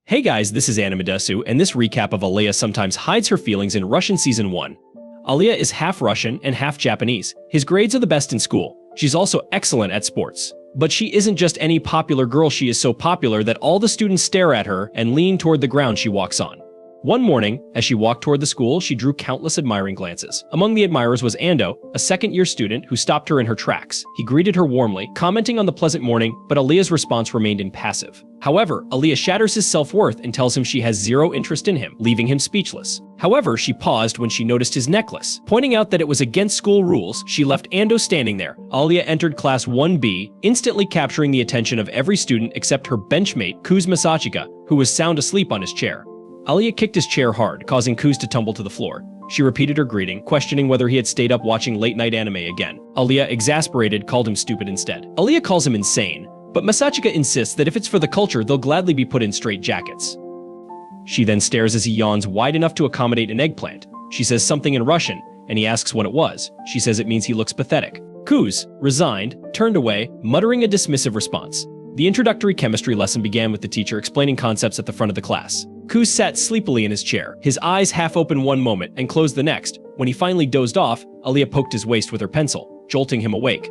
Hey guys, this is Animecaps, and this recap of Alya sometimes hides her feelings in Russian Season 1. Alya is half Russian and half Japanese. His grades are the best in school. She's also excellent at sports. But she isn't just any popular girl, she is so popular that all the students stare at her and lean toward the ground she walks on. One morning, as she walked toward the school, she drew countless admiring glances. Among the admirers was Ando, a second-year student who stopped her in her tracks. He greeted her warmly, commenting on the pleasant morning, but Alya's response remained impassive. However, Alya shatters his self-worth and tells him she has zero interest in him, leaving him speechless. However, she paused when she noticed his necklace. Pointing out that it was against school rules, she left Ando standing there. Alya entered Class 1B, instantly capturing the attention of every student except her benchmate, Kuz Masachika, who was sound asleep on his chair. Alya kicked his chair hard, causing Kuz to tumble to the floor. She repeated her greeting, questioning whether he had stayed up watching late-night anime again. Alya, exasperated, called him stupid instead. Alya calls him insane, but Masachika insists that if it's for the culture, they'll gladly be put in straight jackets. She then stares as he yawns wide enough to accommodate an eggplant. She says something in Russian, and he asks what it was. She says it means he looks pathetic. Kuz, resigned, turned away, muttering a dismissive response. The introductory chemistry lesson began with the teacher explaining concepts at the front of the class. Kuz sat sleepily in his chair, his eyes half open one moment and closed the next. When he finally dozed off, Alya poked his waist with her pencil, jolting him awake.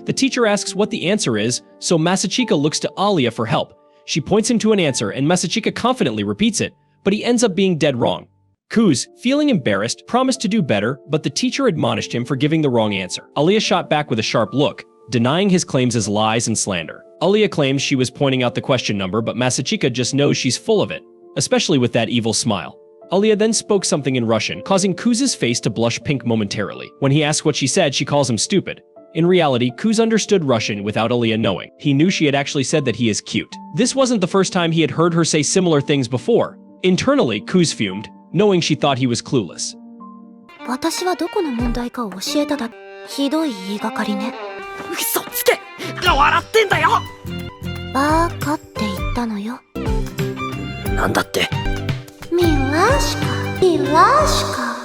The teacher asks what the answer is, so Masachika looks to Alya for help. She points him to an answer and Masachika confidently repeats it, but he ends up being dead wrong. Kuz, feeling embarrassed, promised to do better, but the teacher admonished him for giving the wrong answer. Alya shot back with a sharp look, denying his claims as lies and slander. Alya claims she was pointing out the question number, but Masachika just knows she's full of it, especially with that evil smile. Alya then spoke something in Russian, causing Kuz's face to blush pink momentarily. When he asks what she said, she calls him stupid. In reality, Kuz understood Russian without Alya knowing. He knew she had actually said that he is cute. This wasn't the first time he had heard her say similar things before. Internally, Kuz fumed, knowing she thought he was clueless. 私はどこの問題かを教えただ。ひどい言いがかりね。嘘つけ！笑ってんだよ！バーカって言ったのよ。なんだって？ミラシカ、ミラシカ。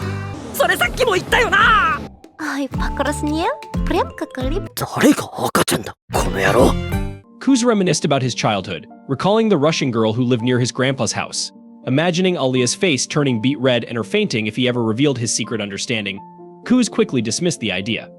それさっきも言ったよなОй, покраснел, прям как лип. 誰が赤ちゃんだ、この野郎。Kuz reminisced about his childhood, recalling the Russian girl who lived near his grandpa's house. Imagining Alya's face turning beet red and her fainting if he ever revealed his secret understanding, Kuz quickly dismissed the idea.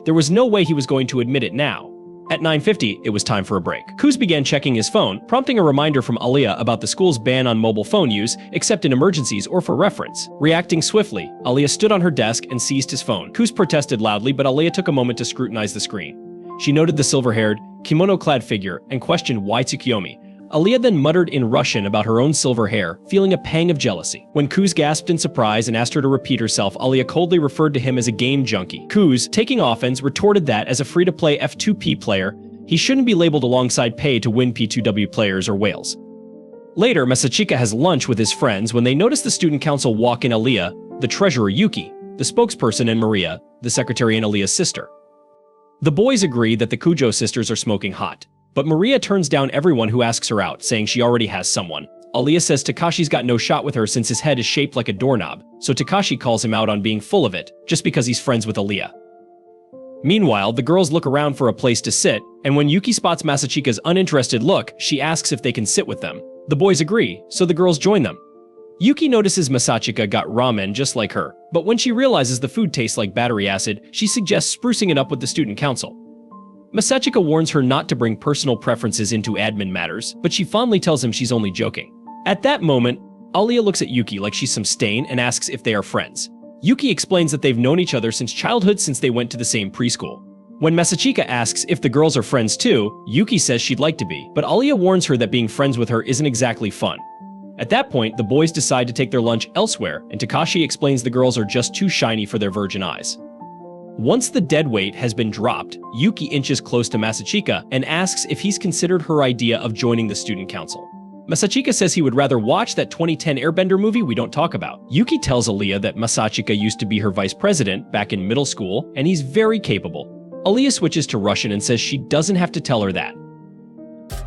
There was no way he was going to admit it now. At 9:50, it was time for a break. Kuz began checking his phone, prompting a reminder from Alya about the school's ban on mobile phone use, except in emergencies or for reference. Reacting swiftly, Alya stood on her desk and seized his phone. Kuz protested loudly, but Alya took a moment to scrutinize the screen. She noted the silver-haired, kimono-clad figure and questioned why Tsukiyomi. Alya then muttered in Russian about her own silver hair, feeling a pang of jealousy. When Kuz gasped in surprise and asked her to repeat herself, Alya coldly referred to him as a game junkie. Kuz, taking offense, retorted that as a free-to-play F2P player, he shouldn't be labeled alongside pay to win P2W players or whales. Later, Masachika has lunch with his friends when they notice the student council walk in Alya, the treasurer Yuki, the spokesperson, and Maria, the secretary and Alya's sister. The boys agree that the Kujo sisters are smoking hot. But Maria turns down everyone who asks her out, saying she already has someone. Alya says Takashi's got no shot with her since his head is shaped like a doorknob, so Takashi calls him out on being full of it, just because he's friends with Alya. Meanwhile, the girls look around for a place to sit, and when Yuki spots Masachika's uninterested look, she asks if they can sit with them. The boys agree, so the girls join them. Yuki notices Masachika got ramen just like her, but when she realizes the food tastes like battery acid, she suggests sprucing it up with the student council. Masachika warns her not to bring personal preferences into admin matters, but she fondly tells him she's only joking. At that moment, Alya looks at Yuki like she's some stain and asks if they are friends. Yuki explains that they've known each other since childhood since they went to the same preschool. When Masachika asks if the girls are friends too, Yuki says she'd like to be, but Alya warns her that being friends with her isn't exactly fun. At that point, the boys decide to take their lunch elsewhere, and Takashi explains the girls are just too shiny for their virgin eyes. Once the dead weight has been dropped, Yuki inches close to Masachika and asks if he's considered her idea of joining the student council. Masachika says he would rather watch that 2010 Airbender movie we don't talk about. Yuki tells Alya that Masachika used to be her vice president back in middle school, and he's very capable. Alya switches to Russian and says she doesn't have to tell her that.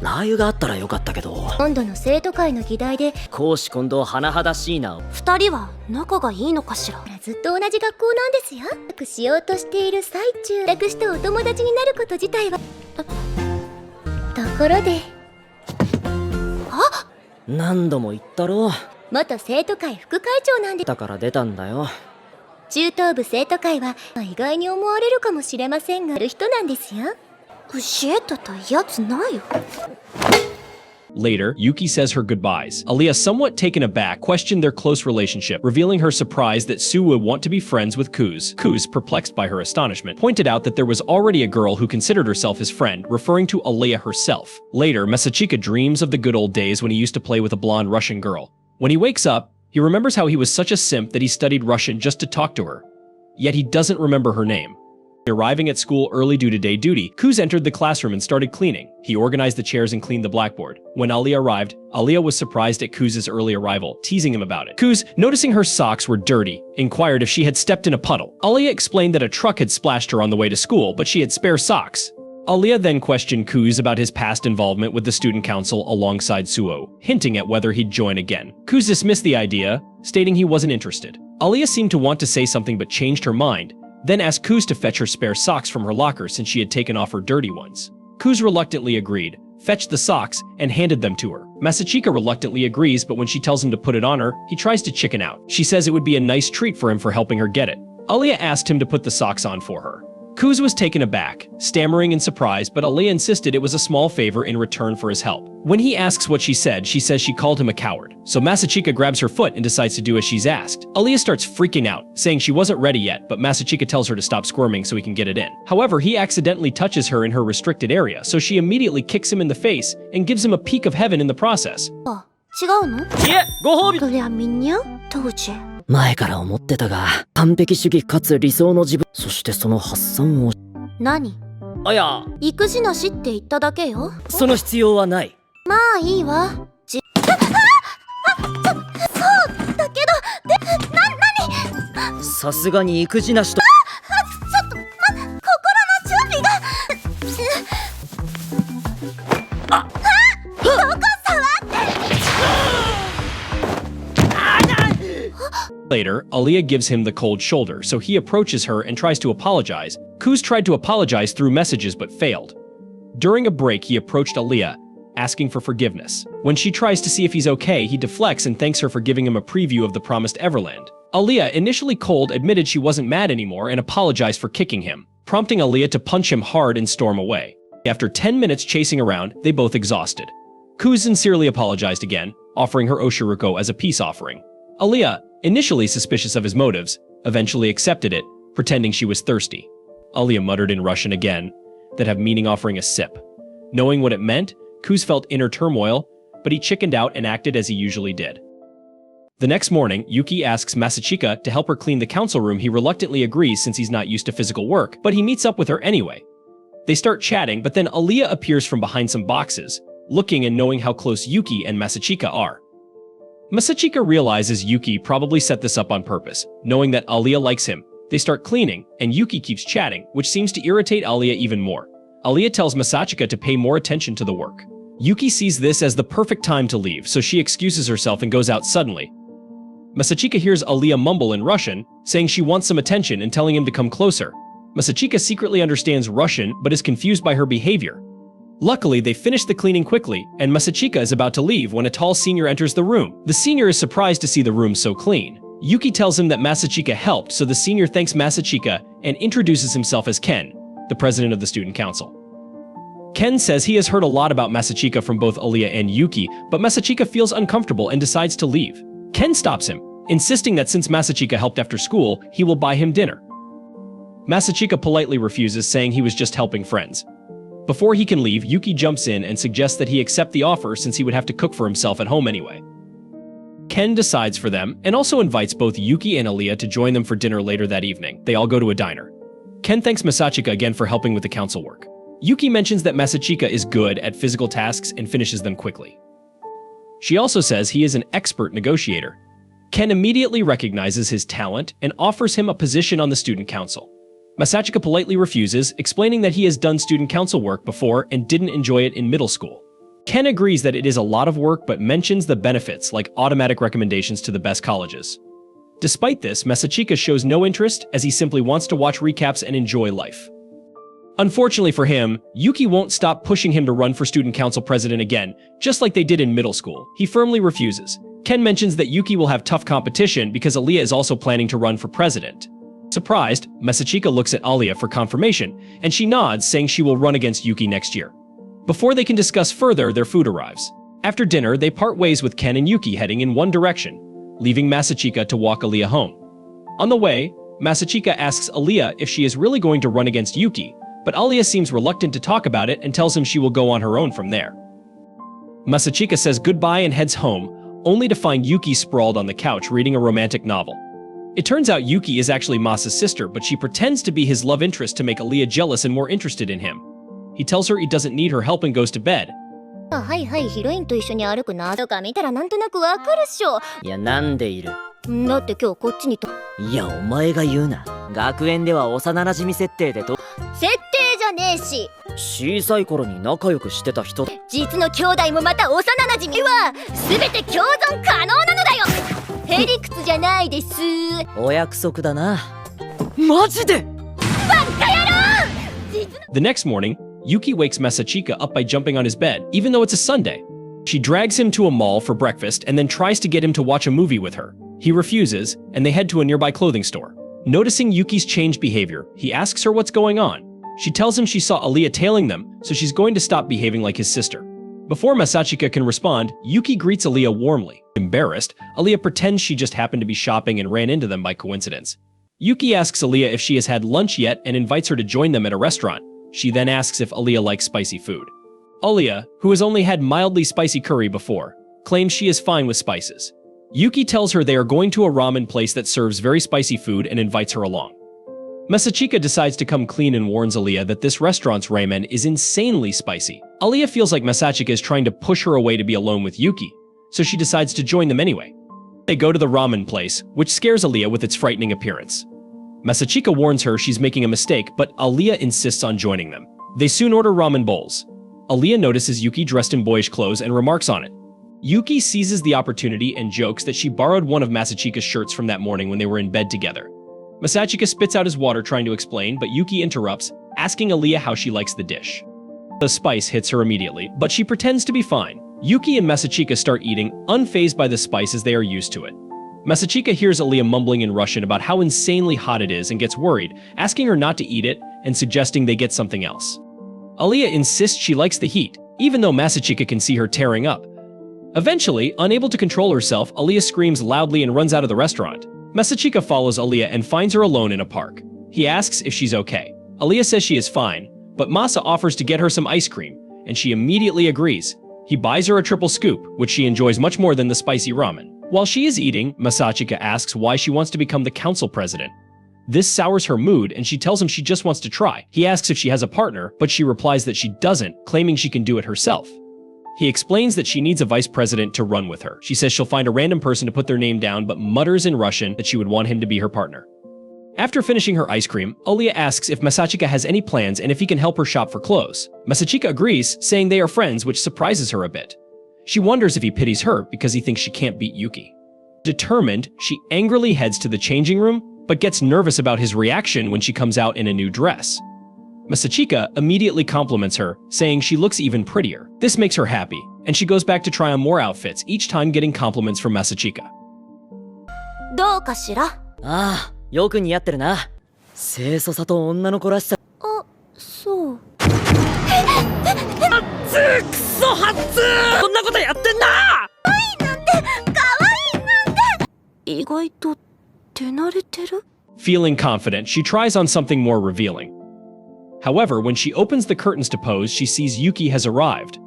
ラー油があったらよかったけど。今度の生徒会の議題で公私混同甚だしいな。二人は仲がいいのかしら。ずっと同じ学校なんですよ。楽しようとしている最中、楽してお友達になること自体は。ところで。あ、何度も言ったろ。元生徒会副会長なんで。だから出たんだよ。中等部生徒会は意外に思われるかもしれませんが、ある人なんですよ。教えてたやつないよ。Later, Yuki says her goodbyes. Alya, somewhat taken aback, questioned their close relationship, revealing her surprise that Sue would want to be friends with Kuz. Kuz, perplexed by her astonishment, pointed out that there was already a girl who considered herself his friend, referring to Alya herself. Later, Masachika dreams of the good old days when he used to play with a blonde Russian girl. When he wakes up, he remembers how he was such a simp that he studied Russian just to talk to her. Yet he doesn't remember her name. Arriving at school early due to day duty, Kuz entered the classroom and started cleaning. He organized the chairs and cleaned the blackboard. When Alya arrived, Alya was surprised at Kuz's early arrival, teasing him about it. Kuz, noticing her socks were dirty, inquired if she had stepped in a puddle. Alya explained that a truck had splashed her on the way to school, but she had spare socks. Alya then questioned Kuz about his past involvement with the student council alongside Suo, hinting at whether he'd join again. Kuz dismissed the idea, stating he wasn't interested. Alya seemed to want to say something but changed her mind, then asked Kuz to fetch her spare socks from her locker since she had taken off her dirty ones. Kuz reluctantly agreed, fetched the socks, and handed them to her. Masachika reluctantly agrees, but when she tells him to put it on her, he tries to chicken out. She says it would be a nice treat for him for helping her get it. Alya asked him to put the socks on for her. Kuz was taken aback, stammering in surprise, but Alya insisted it was a small favor in return for his help. When he asks what she says she called him a coward. So Masachika grabs her foot and decides to do as she's asked. Alya starts freaking out, saying she wasn't ready yet, but Masachika tells her to stop squirming so he can get it in. However, he accidentally touches her in her restricted area, so she immediately kicks him in the face and gives him a peek of heaven in the process. 違うの？いえ、ご褒美。そりゃみんな当時。前から思ってたが、完璧主義かつ理想の自分、そしてその発散を。何？あ、いや、育児なしって言っただけよ。その必要はない。まあいいわ。そうだけど、何？さすがに育児なしと。ちょっと、心の準備が。どこ触って。Later, Alya gives him the cold shoulder, so he approaches her and tries to apologize. Kuz tried to apologize through messages but failed. During a break, he approached Alya, asking for forgiveness. When she tries to see if he's okay, he deflects and thanks her for giving him a preview of the promised Everland. Alya, initially cold, admitted she wasn't mad anymore and apologized for kicking him, prompting Alya to punch him hard and storm away. After 10 minutes chasing around, they both exhausted. Kuz sincerely apologized again, offering her Oshiruko as a peace offering. Alya, initially suspicious of his motives, eventually accepted it, pretending she was thirsty. Alya muttered in Russian again, that have meaning offering a sip. Knowing what it meant, Kuz felt inner turmoil, but he chickened out and acted as he usually did. The next morning, Yuki asks Masachika to help her clean the council room. He reluctantly agrees since he's not used to physical work, but he meets up with her anyway. They start chatting, but then Alya appears from behind some boxes, looking and knowing how close Yuki and Masachika are. Masachika realizes Yuki probably set this up on purpose, knowing that Alya likes him. They start cleaning, and Yuki keeps chatting, which seems to irritate Alya even more. Alya tells Masachika to pay more attention to the work. Yuki sees this as the perfect time to leave, so she excuses herself and goes out suddenly. Masachika hears Alya mumble in Russian, saying she wants some attention and telling him to come closer. Masachika secretly understands Russian but is confused by her behavior. Luckily, they finish the cleaning quickly, and Masachika is about to leave when a tall senior enters the room. The senior is surprised to see the room so clean. Yuki tells him that Masachika helped, so the senior thanks Masachika and introduces himself as Ken, the president of the student council. Ken says he has heard a lot about Masachika from both Alya and Yuki, but Masachika feels uncomfortable and decides to leave. Ken stops him, insisting that since Masachika helped after school, he will buy him dinner. Masachika politely refuses, saying he was just helping friends. Before he can leave, Yuki jumps in and suggests that he accept the offer since he would have to cook for himself at home anyway. Ken decides for them and also invites both Yuki and Alya to join them for dinner later that evening. They all go to a diner. Ken thanks Masachika again for helping with the council work. Yuki mentions that Masachika is good at physical tasks and finishes them quickly. She also says he is an expert negotiator. Ken immediately recognizes his talent and offers him a position on the student council. Masachika politely refuses, explaining that he has done student council work before and didn't enjoy it in middle school. Ken agrees that it is a lot of work but mentions the benefits like automatic recommendations to the best colleges. Despite this, Masachika shows no interest as he simply wants to watch recaps and enjoy life. Unfortunately for him, Yuki won't stop pushing him to run for student council president again, just like they did in middle school. He firmly refuses. Ken mentions that Yuki will have tough competition because Alya is also planning to run for president. Surprised, Masachika looks at Alya for confirmation, and she nods, saying she will run against Yuki next year. Before they can discuss further, their food arrives. After dinner, they part ways with Ken and Yuki heading in one direction, leaving Masachika to walk Alya home. On the way, Masachika asks Alya if she is really going to run against Yuki, but Alya seems reluctant to talk about it and tells him she will go on her own from there. Masachika says goodbye and heads home, only to find Yuki sprawled on the couch reading a romantic novel. It turns out Yuki is actually Masa's sister, but she pretends to be his love interest to make Alya jealous and more interested in him. He tells her he doesn't need her help and goes to bed. はいはい、ヒロインと一緒に歩くなとか見たらなんとなくわかるっしょ。いや、なんでいる？だって今日こっちにと。いや、お前が言うな。学園では幼馴染設定でと。設定じゃねえし。小さい頃に仲良くしてた人。実の兄弟もまた幼馴染は全て共存可能なのだよ。へりくつじゃないです。お約束だな。マジで？バカ野郎！ The next morning, Yuki wakes Masachika up by jumping on his bed, even though it's a Sunday. She drags him to a mall for breakfast and then tries to get him to watch a movie with her. He refuses, and they head to a nearby clothing store. Noticing Yuki's changed behavior, he asks her what's going on. She tells him she saw Alya tailing them, so she's going to stop behaving like his sister. Before Masachika can respond, Yuki greets Alya warmly. Embarrassed, Alya pretends she just happened to be shopping and ran into them by coincidence. Yuki asks Alya if she has had lunch yet and invites her to join them at a restaurant. She then asks if Alya likes spicy food. Alya, who has only had mildly spicy curry before, claims she is fine with spices. Yuki tells her they are going to a ramen place that serves very spicy food and invites her along. Masachika decides to come clean and warns Alya that this restaurant's ramen is insanely spicy. Alya feels like Masachika is trying to push her away to be alone with Yuki, so she decides to join them anyway. They go to the ramen place, which scares Alya with its frightening appearance. Masachika warns her she's making a mistake, but Alya insists on joining them. They soon order ramen bowls. Alya notices Yuki dressed in boyish clothes and remarks on it. Yuki seizes the opportunity and jokes that she borrowed one of Masachika's shirts from that morning when they were in bed together. Masachika spits out his water trying to explain, but Yuki interrupts, asking Alya how she likes the dish. The spice hits her immediately, but she pretends to be fine. Yuki and Masachika start eating, unfazed by the spice as they are used to it. Masachika hears Alya mumbling in Russian about how insanely hot it is and gets worried, asking her not to eat it and suggesting they get something else. Alya insists she likes the heat, even though Masachika can see her tearing up. Eventually, unable to control herself, Alya screams loudly and runs out of the restaurant. Masachika follows Alya and finds her alone in a park. He asks if she's okay. Alya says she is fine, but Masa offers to get her some ice cream, and she immediately agrees. He buys her a triple scoop, which she enjoys much more than the spicy ramen. While she is eating, Masachika asks why she wants to become the council president. This sours her mood, and she tells him she just wants to try. He asks if she has a partner, but she replies that she doesn't, claiming she can do it herself. He explains that she needs a vice president to run with her. She says she'll find a random person to put their name down, but mutters in Russian that she would want him to be her partner. After finishing her ice cream, Alya asks if Masachika has any plans and if he can help her shop for clothes. Masachika agrees, saying they are friends, which surprises her a bit. She wonders if he pities her because he thinks she can't beat Yuki. Determined, she angrily heads to the changing room, but gets nervous about his reaction when she comes out in a new dress. Masachika immediately compliments her, saying she looks even prettier. This makes her happy, and she goes back to try on more outfits, each time getting compliments from Masachika. どうかしら？ああ、よく似合ってるな。清楚さと女の子らしさ。あ、そう。くそはっつー！こんなことやってんな！意外と手慣れてる？ Feeling confident, she tries on something more revealing. However, when she opens the curtains to pose, she sees Yuki has arrived.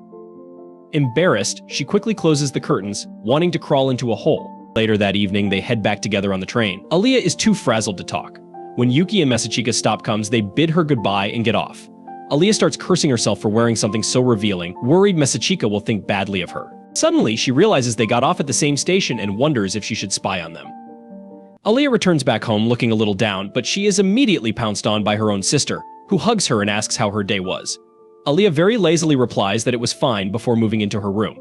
Embarrassed, she quickly closes the curtains, wanting to crawl into a hole. Later that evening, they head back together on the train. Alya is too frazzled to talk. When Yuki and Masachika's stop comes, they bid her goodbye and get off. Alya starts cursing herself for wearing something so revealing, worried Masachika will think badly of her. Suddenly, she realizes they got off at the same station and wonders if she should spy on them. Alya returns back home looking a little down, but she is immediately pounced on by her own sister, who hugs her and asks how her day was. Alya very lazily replies that it was fine before moving into her room.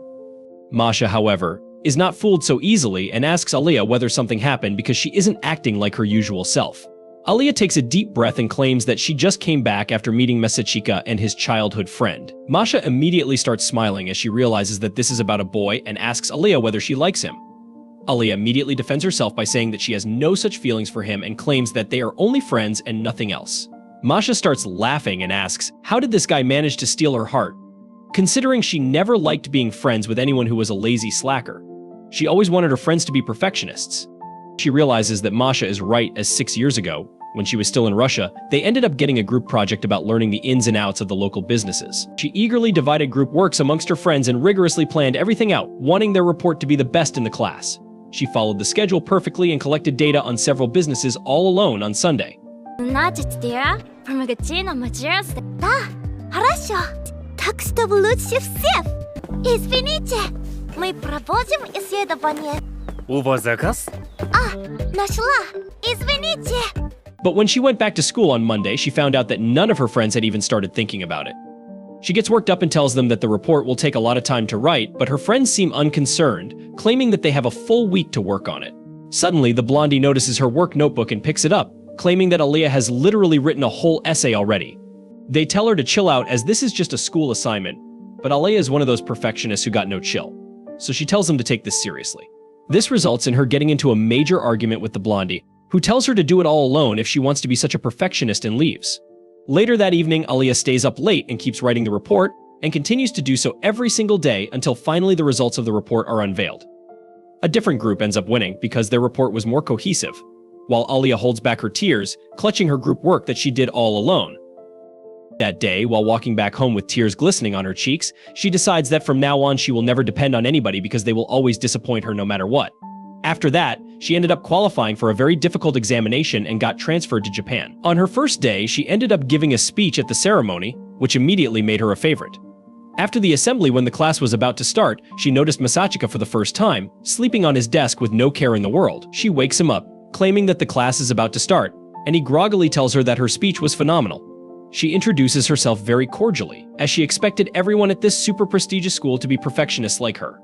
Masha, however, is not fooled so easily and asks Alya whether something happened because she isn't acting like her usual self. Alya takes a deep breath and claims that she just came back after meeting Masachika and his childhood friend. Masha immediately starts smiling as she realizes that this is about a boy and asks Alya whether she likes him. Alya immediately defends herself by saying that she has no such feelings for him and claims that they are only friends and nothing else. Masha starts laughing and asks, how did this guy manage to steal her heart? Considering she never liked being friends with anyone who was a lazy slacker. She always wanted her friends to be perfectionists. She realizes that Masha is right, as 6 years ago, when she was still in Russia, they ended up getting a group project about learning the ins and outs of the local businesses. She eagerly divided group works amongst her friends and rigorously planned everything out, wanting their report to be the best in the class. She followed the schedule perfectly and collected data on several businesses all alone on Sunday. But when she went back to school on Monday, she found out that none of her friends had even started thinking about it. She gets worked up and tells them that the report will take a lot of time to write, but her friends seem unconcerned, claiming that they have a full week to work on it. Suddenly, the blondie notices her work notebook and picks it up, claiming that Alya has literally written a whole essay already. They tell her to chill out as this is just a school assignment, but Alya is one of those perfectionists who got no chill, so she tells them to take this seriously. This results in her getting into a major argument with the blondie, who tells her to do it all alone if she wants to be such a perfectionist and leaves. Later that evening, Alya stays up late and keeps writing the report, and continues to do so every single day until finally the results of the report are unveiled. A different group ends up winning because their report was more cohesive, while Alya holds back her tears, clutching her group work that she did all alone. That day, while walking back home with tears glistening on her cheeks, she decides that from now on she will never depend on anybody because they will always disappoint her no matter what. After that, she ended up qualifying for a very difficult examination and got transferred to Japan. On her first day, she ended up giving a speech at the ceremony, which immediately made her a favorite. After the assembly, when the class was about to start, she noticed Masachika for the first time, sleeping on his desk with no care in the world. She wakes him up, claiming that the class is about to start, and he groggily tells her that her speech was phenomenal. She introduces herself very cordially, as she expected everyone at this super prestigious school to be perfectionists like her.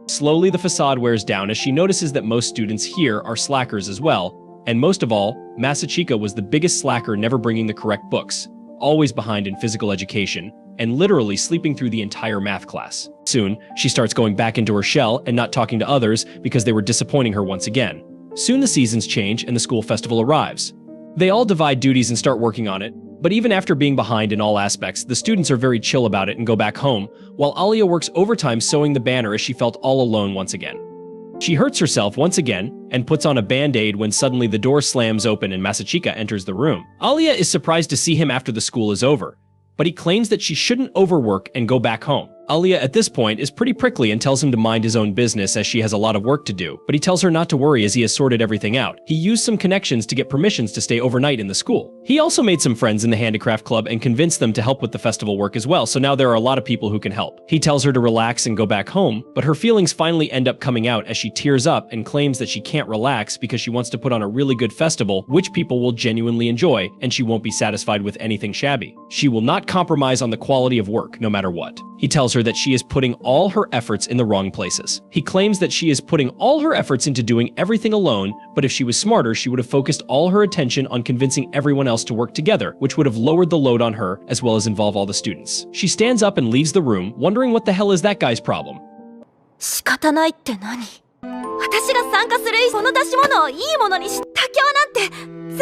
Slowly, the facade wears down as she notices that most students here are slackers as well, and most of all, Masachika was the biggest slacker, never bringing the correct books, always behind in physical education, and literally sleeping through the entire math class. Soon, she starts going back into her shell and not talking to others because they were disappointing her once again. Soon the seasons change and the school festival arrives. They all divide duties and start working on it, but even after being behind in all aspects, the students are very chill about it and go back home, while Alya works overtime sewing the banner as she felt all alone once again. She hurts herself once again and puts on a band-aid when suddenly the door slams open and Masachika enters the room. Alya is surprised to see him after the school is over, but he claims that she shouldn't overwork and go back home. Alya at this point is pretty prickly and tells him to mind his own business as she has a lot of work to do, but he tells her not to worry as he has sorted everything out. He used some connections to get permissions to stay overnight in the school. He also made some friends in the handicraft club and convinced them to help with the festival work as well, so now there are a lot of people who can help. He tells her to relax and go back home, but her feelings finally end up coming out as she tears up and claims that she can't relax because she wants to put on a really good festival which people will genuinely enjoy, and she won't be satisfied with anything shabby. She will not compromise on the quality of work no matter what. He tells her that she is putting all her efforts in the wrong places. He claims that she is putting all her efforts into doing everything alone, but if she was smarter, she would have focused all her attention on convincing everyone else to work together, which would have lowered the load on her, as well as involve all the students. She stands up and leaves the room, wondering what the hell is that guy's problem. 仕方ないって何？私が参加するこの出し物をいいものにし、妥協なんて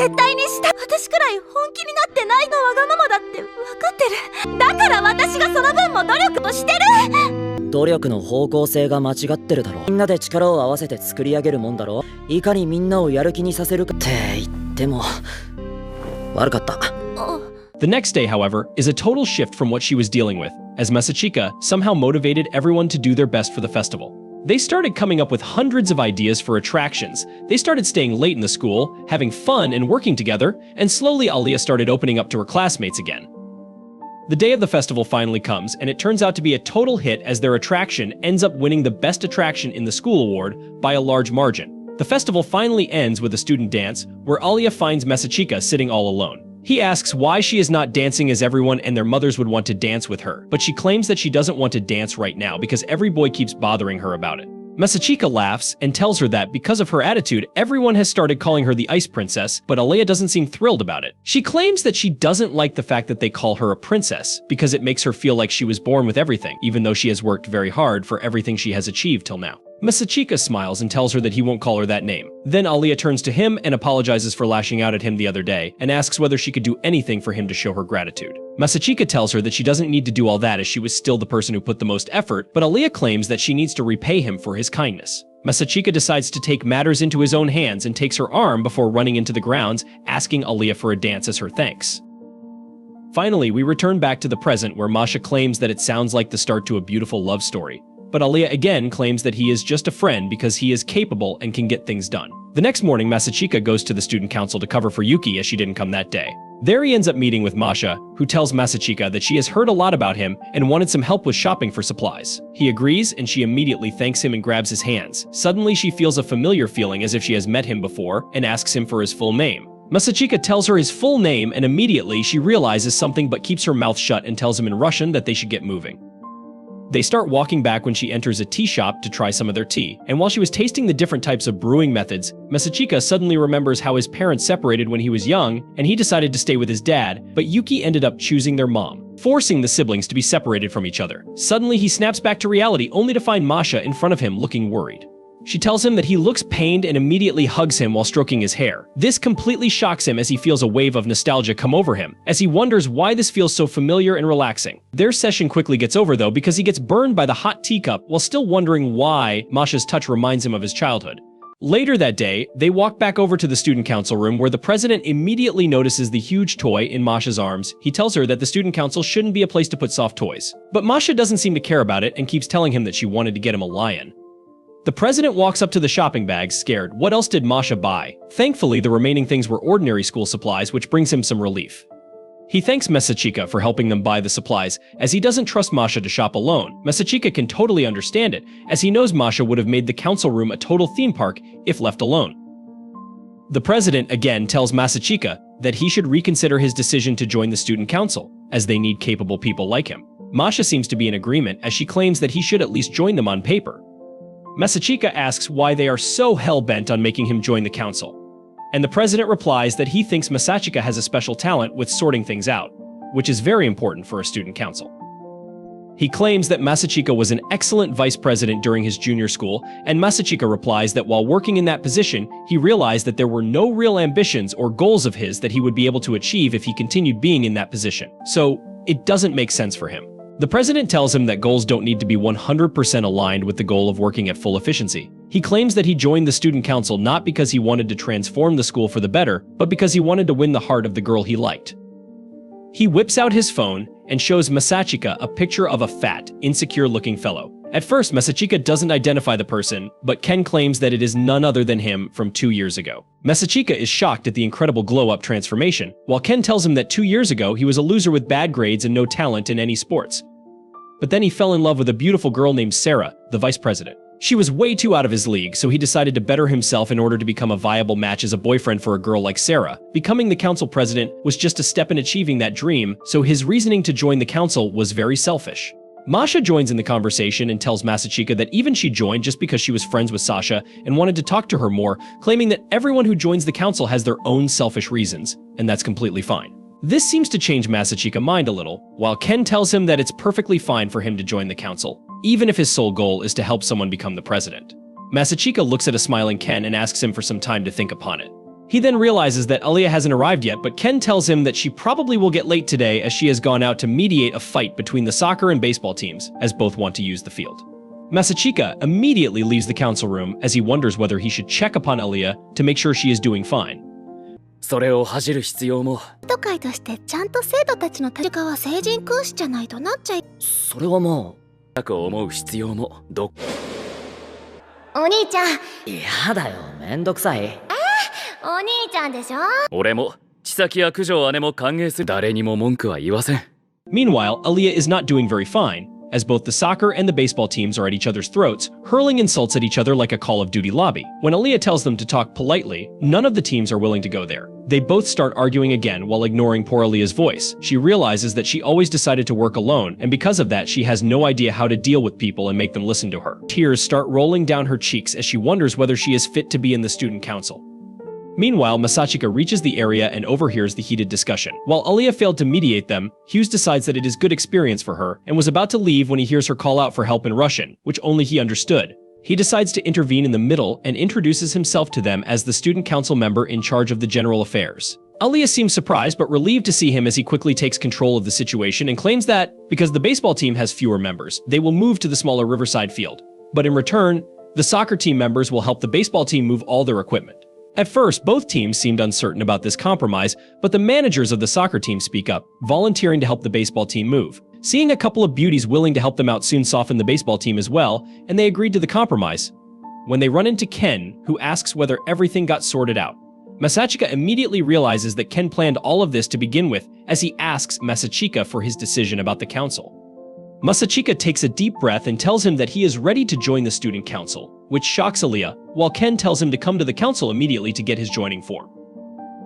絶対にした。私くらい本気になってないのわがままだって分かってる。だから私がその分も努力をしてる。努力の方向性が間違ってるだろ。みんなで力を合わせて作り上げるもんだろ。いかにみんなをやる気にさせるかって言っても悪かった。The next day, however, is a total shift from what she was dealing with, as Masachika somehow motivated everyone to do their best for the festival. They started coming up with hundreds of ideas for attractions. They started staying late in the school, having fun and working together, and slowly Alya started opening up to her classmates again. The day of the festival finally comes, and it turns out to be a total hit as their attraction ends up winning the Best Attraction in the School award by a large margin. The festival finally ends with a student dance, where Alya finds Masachika sitting all alone. He asks why she is not dancing as everyone and their mothers would want to dance with her, but she claims that she doesn't want to dance right now because every boy keeps bothering her about it. Masachika laughs and tells her that because of her attitude, everyone has started calling her the Ice Princess, but Alya doesn't seem thrilled about it. She claims that she doesn't like the fact that they call her a princess, because it makes her feel like she was born with everything, even though she has worked very hard for everything she has achieved till now. Masachika smiles and tells her that he won't call her that name. Then Alya turns to him and apologizes for lashing out at him the other day, and asks whether she could do anything for him to show her gratitude. Masachika tells her that she doesn't need to do all that as she was still the person who put the most effort, but Alya claims that she needs to repay him for his kindness. Masachika decides to take matters into his own hands and takes her arm before running into the grounds, asking Alya for a dance as her thanks. Finally, we return back to the present where Masha claims that it sounds like the start to a beautiful love story. But Alya again claims that he is just a friend because he is capable and can get things done. The next morning, Masachika goes to the student council to cover for Yuki as she didn't come that day. There he ends up meeting with Masha, who tells Masachika that she has heard a lot about him and wanted some help with shopping for supplies. He agrees and she immediately thanks him and grabs his hands. Suddenly she feels a familiar feeling as if she has met him before and asks him for his full name. Masachika tells her his full name and immediately she realizes something but keeps her mouth shut and tells him in Russian that they should get moving. They start walking back when she enters a tea shop to try some of their tea, and while she was tasting the different types of brewing methods, Masachika suddenly remembers how his parents separated when he was young, and he decided to stay with his dad, but Yuki ended up choosing their mom, forcing the siblings to be separated from each other. Suddenly he snaps back to reality only to find Masha in front of him looking worried. She tells him that he looks pained and immediately hugs him while stroking his hair. This completely shocks him as he feels a wave of nostalgia come over him, as he wonders why this feels so familiar and relaxing. Their session quickly gets over though because he gets burned by the hot teacup while still wondering why Masha's touch reminds him of his childhood. Later that day, they walk back over to the student council room where the president immediately notices the huge toy in Masha's arms. He tells her that the student council shouldn't be a place to put soft toys. But Masha doesn't seem to care about it and keeps telling him that she wanted to get him a lion. The president walks up to the shopping bags, scared. What else did Masha buy? Thankfully, the remaining things were ordinary school supplies, which brings him some relief. He thanks Masachika for helping them buy the supplies, as he doesn't trust Masha to shop alone. Masachika can totally understand it, as he knows Masha would have made the council room a total theme park if left alone. The president again tells Masachika that he should reconsider his decision to join the student council, as they need capable people like him. Masha seems to be in agreement, as she claims that he should at least join them on paper. Masachika asks why they are so hell-bent on making him join the council. And the president replies that he thinks Masachika has a special talent with sorting things out, which is very important for a student council. He claims that Masachika was an excellent vice president during his junior school, and Masachika replies that while working in that position, he realized that there were no real ambitions or goals of his that he would be able to achieve if he continued being in that position. So, it doesn't make sense for him. The president tells him that goals don't need to be 100% aligned with the goal of working at full efficiency. He claims that he joined the student council not because he wanted to transform the school for the better, but because he wanted to win the heart of the girl he liked. He whips out his phone and shows Masachika a picture of a fat, insecure-looking fellow. At first, Masachika doesn't identify the person, but Ken claims that it is none other than him from 2 years ago. Masachika is shocked at the incredible glow-up transformation, while Ken tells him that 2 years ago he was a loser with bad grades and no talent in any sports. But then he fell in love with a beautiful girl named Sarah, the vice president. She was way too out of his league, so he decided to better himself in order to become a viable match as a boyfriend for a girl like Sarah. Becoming the council president was just a step in achieving that dream, so his reasoning to join the council was very selfish. Masha joins in the conversation and tells Masachika that even she joined just because she was friends with Sasha and wanted to talk to her more, claiming that everyone who joins the council has their own selfish reasons, and that's completely fine. This seems to change Masachika's mind a little, while Ken tells him that it's perfectly fine for him to join the council, even if his sole goal is to help someone become the president. Masachika looks at a smiling Ken and asks him for some time to think upon it. He then realizes that Alya hasn't arrived yet, but Ken tells him that she probably will get late today as she has gone out to mediate a fight between the soccer and baseball teams, as both want to use the field. Masachika immediately leaves the council room as he wonders whether he should check upon Alya to make sure she is doing fine. それを恥じる必要も。都会としてちゃんと生徒たちの立場は成人君子じゃないとなっちゃい。それはもう。なく思う必要も。お兄ちゃん。やだよ、めんどくさい。お兄ちゃんでしょ。俺も、千咲や九条姉も歓迎する。誰にも文句は言わせん。Meanwhile, Alya is not doing very fine, as both the soccer and the baseball teams are at each other's throats, hurling insults at each other like a Call of Duty lobby. When Alya tells them to talk politely, none of the teams are willing to go there. They both start arguing again while ignoring poor Alya's voice. She realizes that she always decided to work alone, and because of that, she has no idea how to deal with people and make them listen to her. Tears start rolling down her cheeks as she wonders whether she is fit to be in the student council. Meanwhile, Masachika reaches the area and overhears the heated discussion. While Alya failed to mediate them, Hughes decides that it is good experience for her, and was about to leave when he hears her call out for help in Russian, which only he understood. He decides to intervene in the middle and introduces himself to them as the student council member in charge of the general affairs. Alya seems surprised but relieved to see him as he quickly takes control of the situation and claims that, because the baseball team has fewer members, they will move to the smaller Riverside field. But in return, the soccer team members will help the baseball team move all their equipment. At first, both teams seemed uncertain about this compromise, but the managers of the soccer team speak up, volunteering to help the baseball team move. Seeing a couple of beauties willing to help them out soon softened the baseball team as well, and they agreed to the compromise. When they run into Ken, who asks whether everything got sorted out, Masachika immediately realizes that Ken planned all of this to begin with, as he asks Masachika for his decision about the council. Masachika takes a deep breath and tells him that he is ready to join the student council, which shocks Alya, while Ken tells him to come to the council immediately to get his joining form.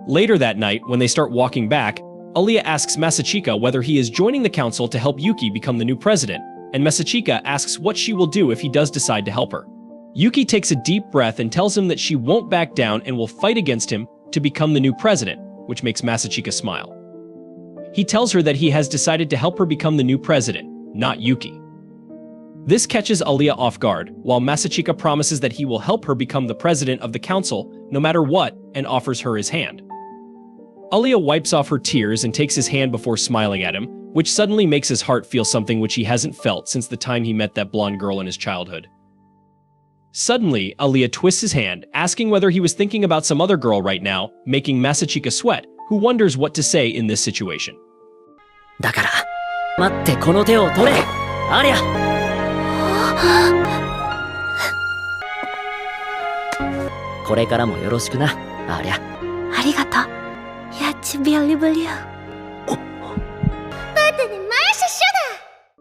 Later that night, when they start walking back, Alya asks Masachika whether he is joining the council to help Yuki become the new president, and Masachika asks what she will do if he does decide to help her. Yuki takes a deep breath and tells him that she won't back down and will fight against him to become the new president, which makes Masachika smile. He tells her that he has decided to help her become the new president, not Yuki. This catches Alya off guard, while Masachika promises that he will help her become the president of the council no matter what and offers her his hand. Alya wipes off her tears and takes his hand before smiling at him, which suddenly makes his heart feel something which he hasn't felt since the time he met that blonde girl in his childhood. Suddenly, Alya twists his hand, asking whether he was thinking about some other girl right now, making Masachika sweat, who wonders what to say in this situation. だから、待ってこの手を取れ、アリャ。これからもよろしくな、アリャ。ありがとう。Я тебя люблю.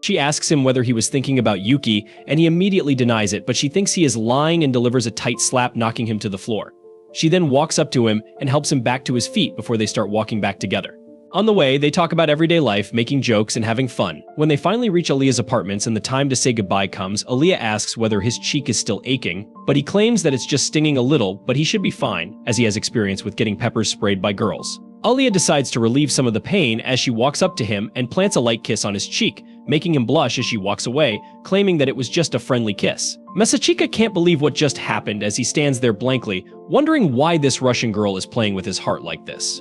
She asks him whether he was thinking about Yuki, and he immediately denies it, but she thinks he is lying and delivers a tight slap, knocking him to the floor. She then walks up to him and helps him back to his feet before they start walking back together. On the way, they talk about everyday life, making jokes, and having fun. When they finally reach Alya's apartments and the time to say goodbye comes, Alya asks whether his cheek is still aching, but he claims that it's just stinging a little, but he should be fine, as he has experience with getting peppers sprayed by girls. Alya decides to relieve some of the pain as she walks up to him and plants a light kiss on his cheek, making him blush as she walks away, claiming that it was just a friendly kiss. Masachika can't believe what just happened as he stands there blankly, wondering why this Russian girl is playing with his heart like this.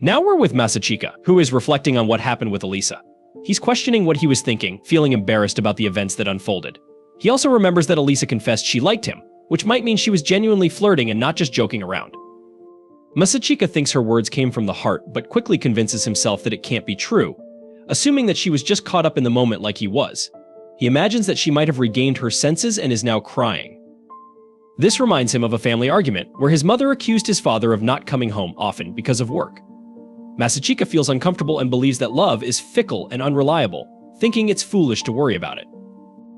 Now we're with Masachika, who is reflecting on what happened with Elisa. He's questioning what he was thinking, feeling embarrassed about the events that unfolded. He also remembers that Elisa confessed she liked him, which might mean she was genuinely flirting and not just joking around. Masachika thinks her words came from the heart, but quickly convinces himself that it can't be true, assuming that she was just caught up in the moment like he was. He imagines that she might have regained her senses and is now crying. This reminds him of a family argument, where his mother accused his father of not coming home often because of work. Masachika feels uncomfortable and believes that love is fickle and unreliable, thinking it's foolish to worry about it.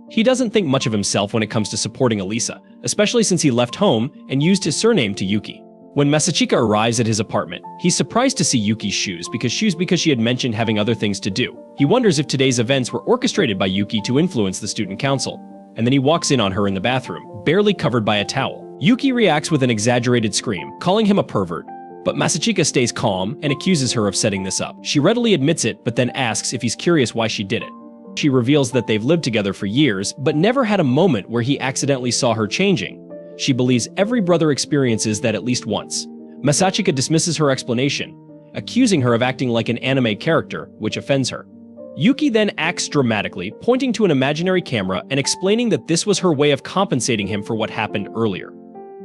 He doesn't think much of himself when it comes to supporting Elisa, especially since he left home and used his surname to Yuki. When Masachika arrives at his apartment, he's surprised to see Yuki's shoes because she had mentioned having other things to do. He wonders if today's events were orchestrated by Yuki to influence the student council, and then he walks in on her in the bathroom, barely covered by a towel. Yuki reacts with an exaggerated scream, calling him a pervert, but Masachika stays calm and accuses her of setting this up. She readily admits it, but then asks if he's curious why she did it. She reveals that they've lived together for years, but never had a moment where he accidentally saw her changing. She believes every brother experiences that at least once. Masachika dismisses her explanation, accusing her of acting like an anime character, which offends her. Yuki then acts dramatically, pointing to an imaginary camera and explaining that this was her way of compensating him for what happened earlier.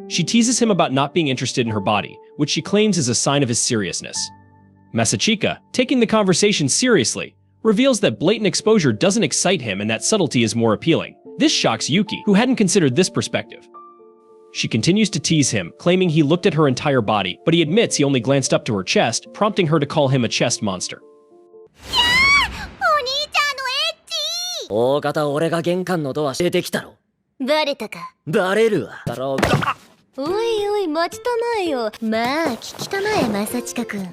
She teases him about not being interested in her body, which she claims is a sign of his seriousness. Masachika, taking the conversation seriously, reveals that blatant exposure doesn't excite him and that subtlety is more appealing. This shocks Yuki, who hadn't considered this perspective. She continues to tease him, claiming he looked at her entire body, but he admits he only glanced up to her chest, prompting her to call him a chest monster. 大方俺が玄関のドアしてきたろ。バレたか。バレるわ。だろうが。おいおい待ちたまえよ。まあ聞きたまえ正親くん。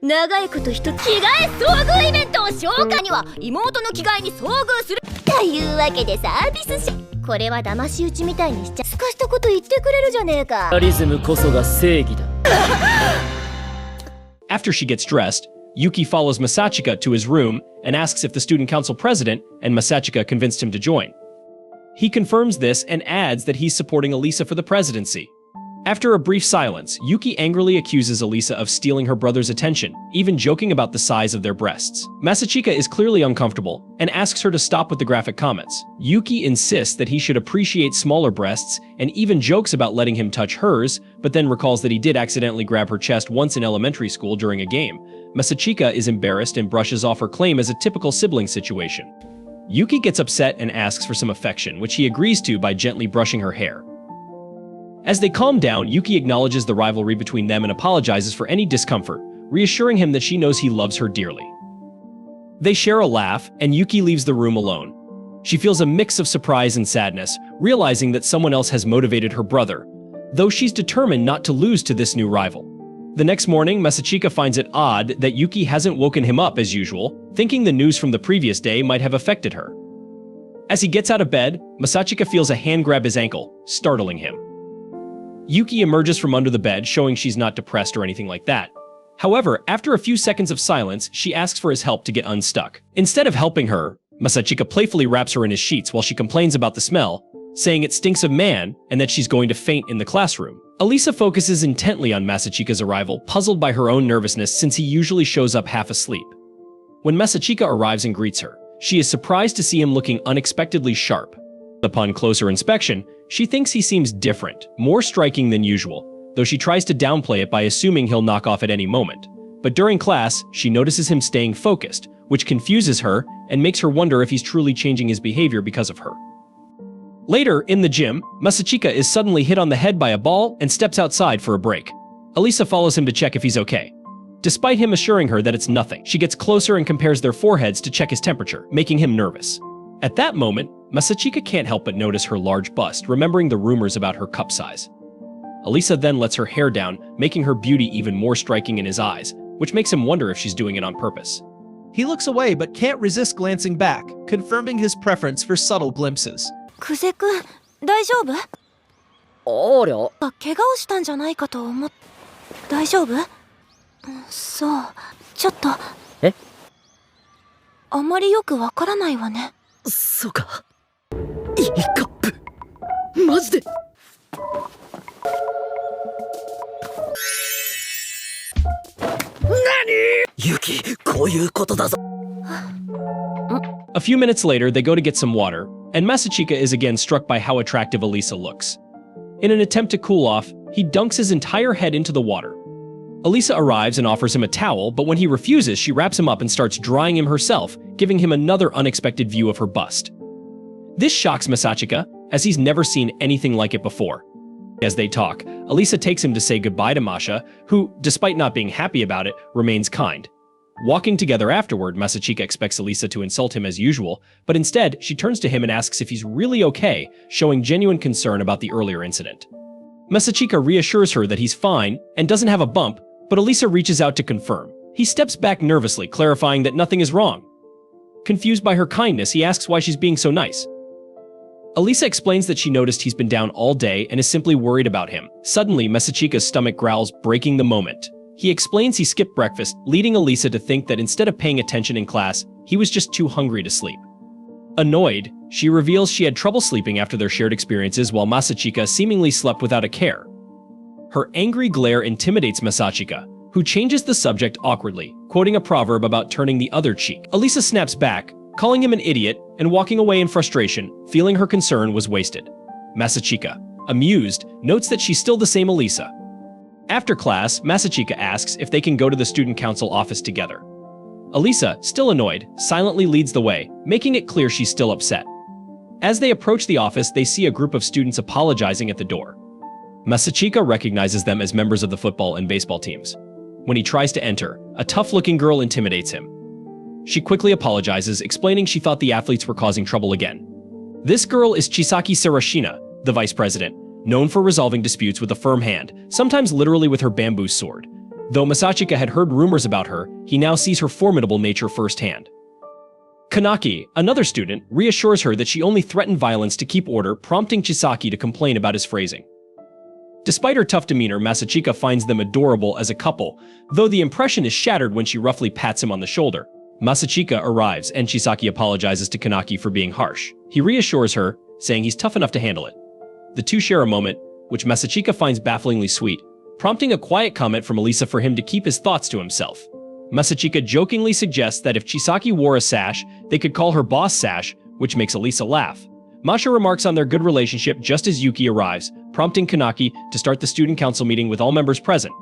長いこと着替え遭遇イベントを紹介には妹の着替えに遭遇するというわけでサービスし、これは騙し討ちみたいにしちゃすかしたこと言ってくれるじゃねえか。リズムこそが正義だ。After she gets dressed, Yuki follows Masachika to his room and asks if the student council president and Masachika convinced him to join. He confirms this and adds that he's supporting Alisa for the presidency. After a brief silence, Yuki angrily accuses Alisa of stealing her brother's attention, even joking about the size of their breasts. Masachika is clearly uncomfortable and asks her to stop with the graphic comments. Yuki insists that he should appreciate smaller breasts and even jokes about letting him touch hers, but then recalls that he did accidentally grab her chest once in elementary school during a game. Masachika is embarrassed and brushes off her claim as a typical sibling situation. Yuki gets upset and asks for some affection, which he agrees to by gently brushing her hair. As they calm down, Yuki acknowledges the rivalry between them and apologizes for any discomfort, reassuring him that she knows he loves her dearly. They share a laugh, and Yuki leaves the room alone. She feels a mix of surprise and sadness, realizing that someone else has motivated her brother, though she's determined not to lose to this new rival. The next morning, Masachika finds it odd that Yuki hasn't woken him up as usual, thinking the news from the previous day might have affected her. As he gets out of bed, Masachika feels a hand grab his ankle, startling him. Yuki emerges from under the bed, showing she's not depressed or anything like that. However, after a few seconds of silence, she asks for his help to get unstuck. Instead of helping her, Masachika playfully wraps her in his sheets while she complains about the smell, saying it stinks of man and that she's going to faint in the classroom. Alisa focuses intently on Masachika's arrival, puzzled by her own nervousness since he usually shows up half asleep. When Masachika arrives and greets her, she is surprised to see him looking unexpectedly sharp. Upon closer inspection, she thinks he seems different, more striking than usual, though she tries to downplay it by assuming he'll knock off at any moment. But during class, she notices him staying focused, which confuses her and makes her wonder if he's truly changing his behavior because of her. Later, in the gym, Masachika is suddenly hit on the head by a ball and steps outside for a break. Alisa follows him to check if he's okay. Despite him assuring her that it's nothing, she gets closer and compares their foreheads to check his temperature, making him nervous. At that moment, Masachika can't help but notice her large bust, remembering the rumors about her cup size. Alisa then lets her hair down, making her beauty even more striking in his eyes, which makes him wonder if she's doing it on purpose. He looks away but can't resist glancing back, confirming his preference for subtle glimpses. 久世くん、大丈夫？ありゃ。怪我をしたんじゃないかと思っ。大丈夫？そう、ちょっと。え？あまりよくわからないわね。そうか。いいカップ。マジで。何？ユキ、こういうことだぞ。A few minutes later, they go to get some water, and Masachika is again struck by how attractive Alisa looks. In an attempt to cool off, he dunks his entire head into the water. Alisa arrives and offers him a towel, but when he refuses, she wraps him up and starts drying him herself, giving him another unexpected view of her bust. This shocks Masachika, as he's never seen anything like it before. As they talk, Alisa takes him to say goodbye to Masha, who, despite not being happy about it, remains kind. Walking together afterward, Masachika expects Alisa to insult him as usual, but instead, she turns to him and asks if he's really okay, showing genuine concern about the earlier incident. Masachika reassures her that he's fine and doesn't have a bump, but Alisa reaches out to confirm. He steps back nervously, clarifying that nothing is wrong. Confused by her kindness, he asks why she's being so nice. Alisa explains that she noticed he's been down all day and is simply worried about him. Suddenly, Masachika's stomach growls, breaking the moment. He explains he skipped breakfast, leading Alisa to think that instead of paying attention in class, he was just too hungry to sleep. Annoyed, she reveals she had trouble sleeping after their shared experiences while Masachika seemingly slept without a care. Her angry glare intimidates Masachika, who changes the subject awkwardly, quoting a proverb about turning the other cheek. Alisa snaps back, calling him an idiot and walking away in frustration, feeling her concern was wasted. Masachika, amused, notes that she's still the same Alisa. After class, Masachika asks if they can go to the student council office together. Alisa, still annoyed, silently leads the way, making it clear she's still upset. As they approach the office, they see a group of students apologizing at the door. Masachika recognizes them as members of the football and baseball teams. When he tries to enter, a tough-looking girl intimidates him. She quickly apologizes, explaining she thought the athletes were causing trouble again. This girl is Chisaki Sarashina, the vice president, known for resolving disputes with a firm hand, sometimes literally with her bamboo sword. Though Masachika had heard rumors about her, he now sees her formidable nature firsthand. Kanaki, another student, reassures her that she only threatened violence to keep order, prompting Chisaki to complain about his phrasing. Despite her tough demeanor, Masachika finds them adorable as a couple, though the impression is shattered when she roughly pats him on the shoulder. Masachika arrives, and Chisaki apologizes to Kanaki for being harsh. He reassures her, saying he's tough enough to handle it. The two share a moment, which Masachika finds bafflingly sweet, prompting a quiet comment from Elisa for him to keep his thoughts to himself. Masachika jokingly suggests that if Chisaki wore a sash, they could call her Boss Sash, which makes Elisa laugh. Masha remarks on their good relationship just as Yuki arrives, prompting Kanaki to start the student council meeting with all members present.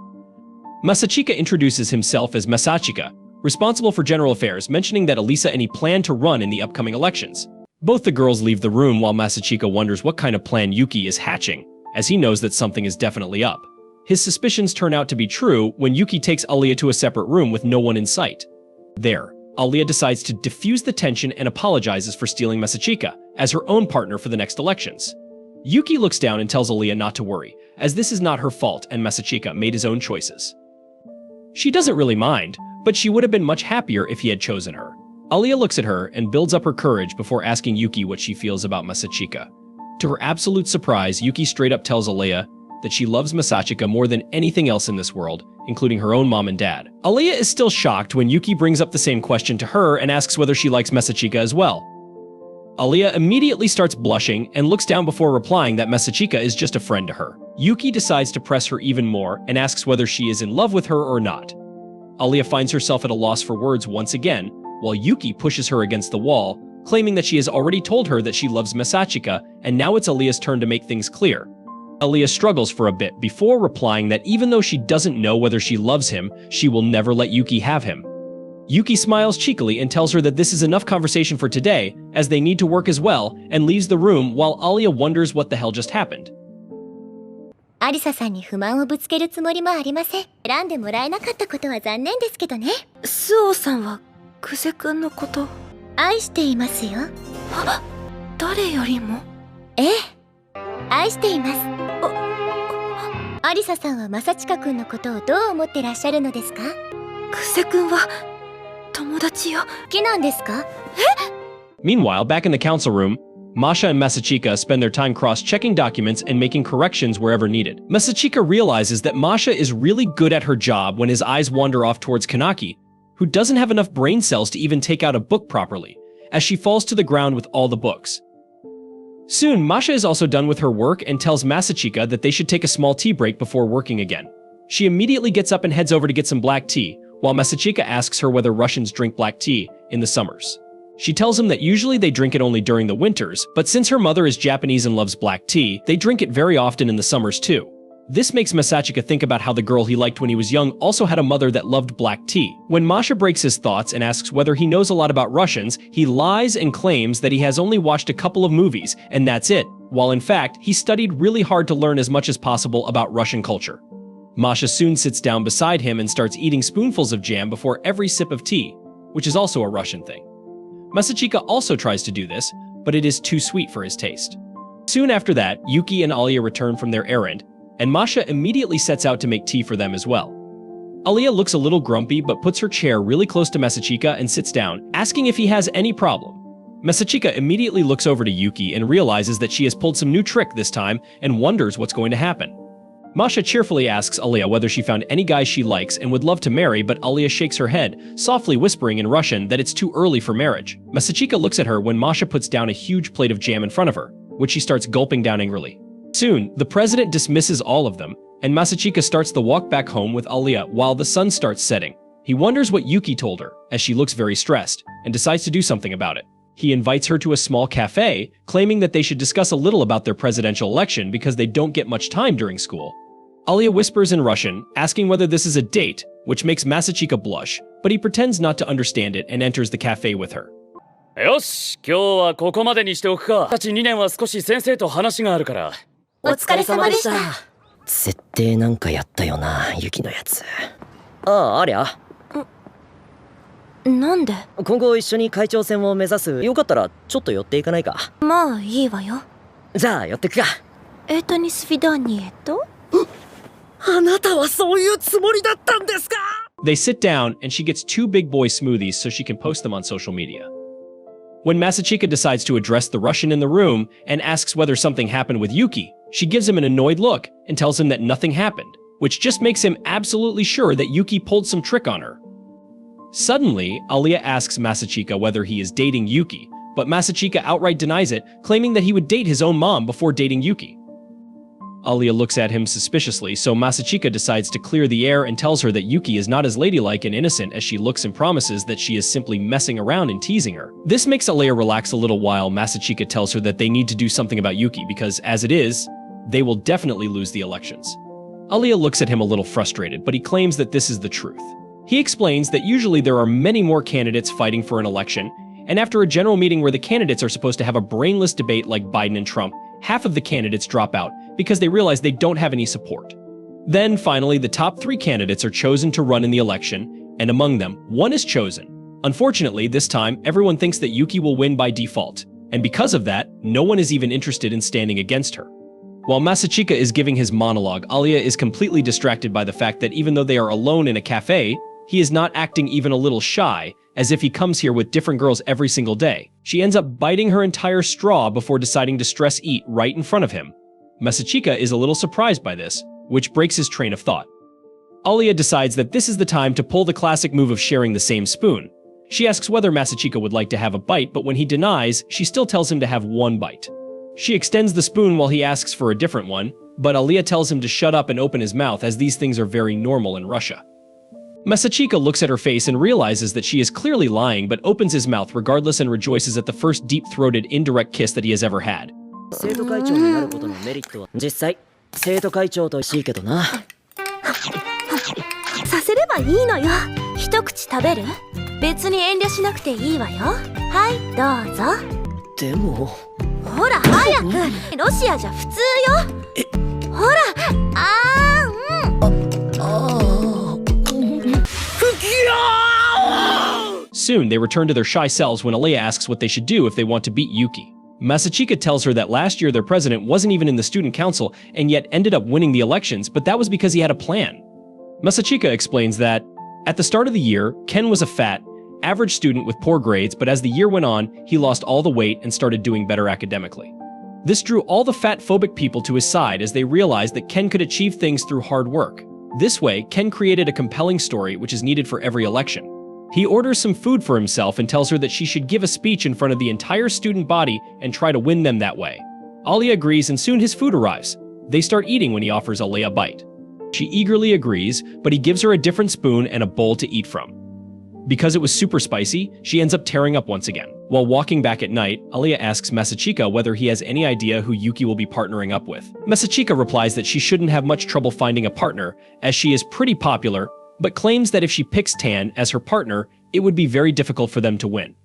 Masachika introduces himself as Masachika, responsible for general affairs, mentioning that Elisa and he plan to run in the upcoming elections. Both the girls leave the room while Masachika wonders what kind of plan Yuki is hatching, as he knows that something is definitely up. His suspicions turn out to be true when Yuki takes Alya to a separate room with no one in sight. There, Alya decides to diffuse the tension and apologizes for stealing Masachika as her own partner for the next elections. Yuki looks down and tells Alya not to worry, as this is not her fault and Masachika made his own choices. She doesn't really mind, but she would have been much happier if he had chosen her. Alya looks at her and builds up her courage before asking Yuki what she feels about Masachika. To her absolute surprise, Yuki straight up tells Alya that she loves Masachika more than anything else in this world, including her own mom and dad. Alya is still shocked when Yuki brings up the same question to her and asks whether she likes Masachika as well. Alya immediately starts blushing and looks down before replying that Masachika is just a friend to her. Yuki decides to press her even more and asks whether she is in love with her or not. Alya finds herself at a loss for words once again, while Yuki pushes her against the wall, claiming that she has already told her that she loves Masachika, and now it's Alya's turn to make things clear. Alya struggles for a bit before replying that even though she doesn't know whether she loves him, she will never let Yuki have him. Yuki smiles cheekily and tells her that this is enough conversation for today, as they need to work as well, and leaves the room while Alya wonders what the hell just happened. アリサさんに不満をぶつけるつもりもありません。選んでもらえなかったことは残念ですけどね。スオさんは久世くんのこと愛していますよ。誰よりも？ええ、愛しています。アリサさんはマサチカくんのことをどう思ってらっしゃるのですか？久世くんは友達よ。好きなんですか？え？ Meanwhile, back in the council room, Masha and Masachika spend their time cross-checking documents and making corrections wherever needed. Masachika realizes that Masha is really good at her job when his eyes wander off towards Kanaki, who doesn't have enough brain cells to even take out a book properly, as she falls to the ground with all the books. Soon, Masha is also done with her work and tells Masachika that they should take a small tea break before working again. She immediately gets up and heads over to get some black tea, while Masachika asks her whether Russians drink black tea in the summers. She tells him that usually they drink it only during the winters, but since her mother is Japanese and loves black tea, they drink it very often in the summers too. This makes Masachika think about how the girl he liked when he was young also had a mother that loved black tea. When Masha breaks his thoughts and asks whether he knows a lot about Russians, he lies and claims that he has only watched a couple of movies, and that's it, while in fact, he studied really hard to learn as much as possible about Russian culture. Masha soon sits down beside him and starts eating spoonfuls of jam before every sip of tea, which is also a Russian thing. Masachika also tries to do this, but it is too sweet for his taste. Soon after that, Yuki and Alya return from their errand, and Masha immediately sets out to make tea for them as well. Alya looks a little grumpy but puts her chair really close to Masachika and sits down, asking if he has any problem. Masachika immediately looks over to Yuki and realizes that she has pulled some new trick this time and wonders what's going to happen. Masha cheerfully asks Alya whether she found any guys she likes and would love to marry, but Alya shakes her head, softly whispering in Russian that it's too early for marriage. Masachika looks at her when Masha puts down a huge plate of jam in front of her, which she starts gulping down angrily. Soon, the president dismisses all of them, and Masachika starts the walk back home with Alya while the sun starts setting. He wonders what Yuki told her, as she looks very stressed, and decides to do something about it. He invites her to a small cafe, claiming that they should discuss a little about their presidential election because they don't get much time during school. Alya whispers in Russian, asking whether this is a date, which makes Masachika blush, but he pretends not to understand it and enters the cafe with her. よし、今日はここまでにしておくか。たち2年は少し先生と話があるから。お疲れ様でした。設定なんかやったよな、ユキのやつ。ああ、ありゃ。なんで？今後一緒に会長選を目指す。よかったらちょっと寄っていかないか。まあいいわよ。じゃあ寄ってくか。にсвidanieと? あなたはそういうつもりだったんですか? They sit down, and she gets 2 big boy smoothies so she can post them on social media. When Masachika decides to address the Russian in the room and asks whether something happened with Yuki, she gives him an annoyed look and tells him that nothing happened, which just makes him absolutely sure that Yuki pulled some trick on her. Suddenly, Alya asks Masachika whether he is dating Yuki, but Masachika outright denies it, claiming that he would date his own mom before dating Yuki. Alya looks at him suspiciously, so Masachika decides to clear the air and tells her that Yuki is not as ladylike and innocent as she looks and promises that she is simply messing around and teasing her. This makes Alya relax a little while Masachika tells her that they need to do something about Yuki because, as it is, they will definitely lose the elections. Alya looks at him a little frustrated, but he claims that this is the truth. He explains that usually there are many more candidates fighting for an election, and after a general meeting where the candidates are supposed to have a brainless debate like Biden and Trump, half of the candidates drop out because they realize they don't have any support. Then, finally, the top 3 candidates are chosen to run in the election, and among them, one is chosen. Unfortunately, this time, everyone thinks that Yuki will win by default, and because of that, no one is even interested in standing against her. While Masachika is giving his monologue, Alya is completely distracted by the fact that even though they are alone in a cafe, he is not acting even a little shy, as if he comes here with different girls every single day. She ends up biting her entire straw before deciding to stress eat right in front of him. Masachika is a little surprised by this, which breaks his train of thought. Alya decides that this is the time to pull the classic move of sharing the same spoon. She asks whether Masachika would like to have a bite, but when he denies, she still tells him to have 1 bite. She extends the spoon while he asks for a different one, but Alya tells him to shut up and open his mouth as these things are very normal in Russia. Masachika looks at her face and realizes that she is clearly lying but opens his mouth regardless and rejoices at the first deep-throated indirect kiss that he has ever had. 生徒会長になることのメリットは実際生徒会長としいけどな。させればいいのよ。一口食べる？別に遠慮しなくていいわよ。はい、どうぞ。でもほら早く。ロシアじゃ普通よ。ほら、Soon, they return to their shy selves when Alya asks what they should do if they want to beat Yuki. Masachika tells her that last year their president wasn't even in the student council and yet ended up winning the elections, but that was because he had a plan. Masachika explains that, at the start of the year, Ken was a fat, average student with poor grades, but as the year went on, he lost all the weight and started doing better academically. This drew all the fat-phobic people to his side as they realized that Ken could achieve things through hard work. This way, Ken created a compelling story which is needed for every election. He orders some food for himself and tells her that she should give a speech in front of the entire student body and try to win them that way. Alya agrees and soon his food arrives. They start eating when he offers Alya a bite. She eagerly agrees, but he gives her a different spoon and a bowl to eat from. Because it was super spicy, she ends up tearing up once again. While walking back at night, Alya asks Masachika whether he has any idea who Yuki will be partnering up with. Masachika replies that she shouldn't have much trouble finding a partner, as she is pretty popular, but claims that if she picks Tan as her partner, it would be very difficult for them to win.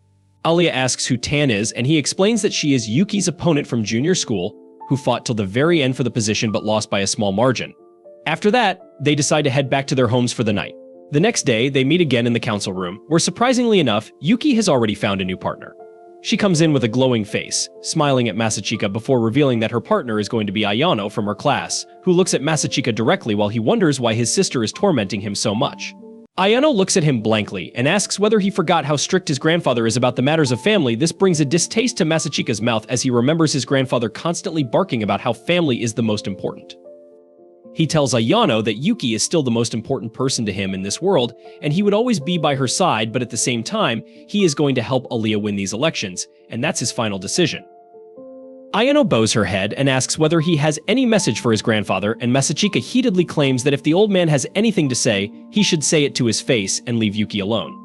Alya asks who Tan is, and he explains that she is Yuki's opponent from junior school, who fought till the very end for the position but lost by a small margin. After that, they decide to head back to their homes for the night. The next day, they meet again in the council room, where surprisingly enough, Yuki has already found a new partner. She comes in with a glowing face, smiling at Masachika before revealing that her partner is going to be Ayano from her class, who looks at Masachika directly while he wonders why his sister is tormenting him so much. Ayano looks at him blankly and asks whether he forgot how strict his grandfather is about the matters of family. This brings a distaste to Masachika's mouth as he remembers his grandfather constantly barking about how family is the most important. He tells Ayano that Yuki is still the most important person to him in this world, and he would always be by her side, but at the same time, he is going to help Alya win these elections, and that's his final decision. Ayano bows her head and asks whether he has any message for his grandfather, and Masachika heatedly claims that if the old man has anything to say, he should say it to his face and leave Yuki alone.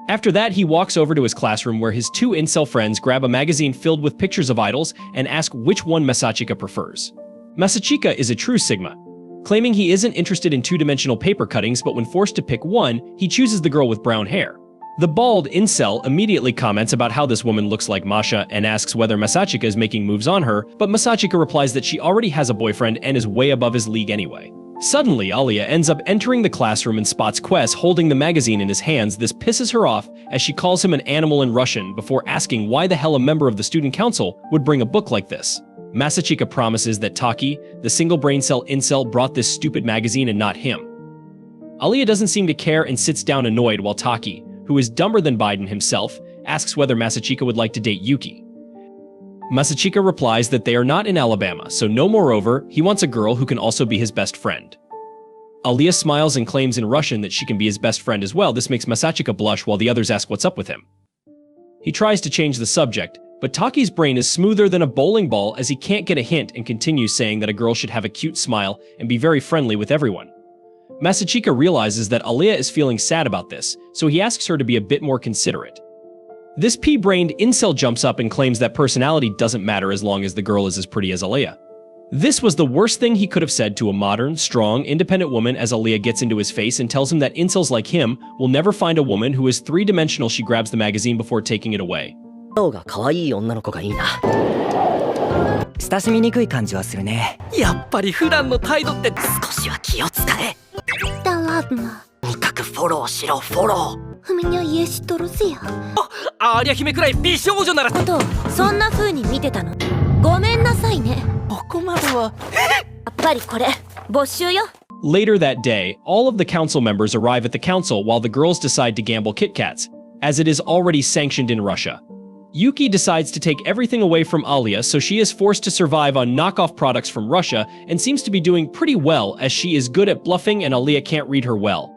After that, he walks over to his classroom where his 2 incel friends grab a magazine filled with pictures of idols and ask which one Masachika prefers. Masachika is a true Sigma, claiming he isn't interested in 2-dimensional paper cuttings, but when forced to pick one, he chooses the girl with brown hair. The bald incel immediately comments about how this woman looks like Masha and asks whether Masachika is making moves on her, but Masachika replies that she already has a boyfriend and is way above his league anyway. Suddenly, Alya ends up entering the classroom and spots Quest holding the magazine in his hands. This pisses her off as she calls him an animal in Russian before asking why the hell a member of the student council would bring a book like this. Masachika promises that Taki, the single brain cell incel, brought this stupid magazine and not him. Alya doesn't seem to care and sits down annoyed while Taki, who is dumber than Biden himself, asks whether Masachika would like to date Yuki. Masachika replies that they are not in Alabama, so no, moreover, he wants a girl who can also be his best friend. Alya smiles and claims in Russian that she can be his best friend as well. This makes Masachika blush while the others ask what's up with him. He tries to change the subject, but Taki's brain is smoother than a bowling ball as he can't get a hint and continues saying that a girl should have a cute smile and be very friendly with everyone. Masachika realizes that Alya is feeling sad about this, so he asks her to be a bit more considerate. This pea-brained incel jumps up and claims that personality doesn't matter as long as the girl is as pretty as Alya. This was the worst thing he could have said to a modern, strong, independent woman as Alya gets into his face and tells him that incels like him will never find a woman who is three-dimensional. She grabs the magazine before taking it away. が可愛い女の子がいいな。親しみにくい感じはするね。やっぱり普段の態度って少しは気を使え。 ладно. とにかくフォローしろ、フォロー。 У меня есть друзья. アーリャ姫くらい美少女なら。ことそんな風に見てたの。ごめんなさいね。ここまでは。やっぱりこれ没収よ。 Later that day, all of the council members arrive at the council while the girls decide to gamble Kit Kats, as it is already sanctioned in Russia. Yuki decides to take everything away from Alya, so she is forced to survive on knockoff products from Russia and seems to be doing pretty well as she is good at bluffing and Alya can't read her well.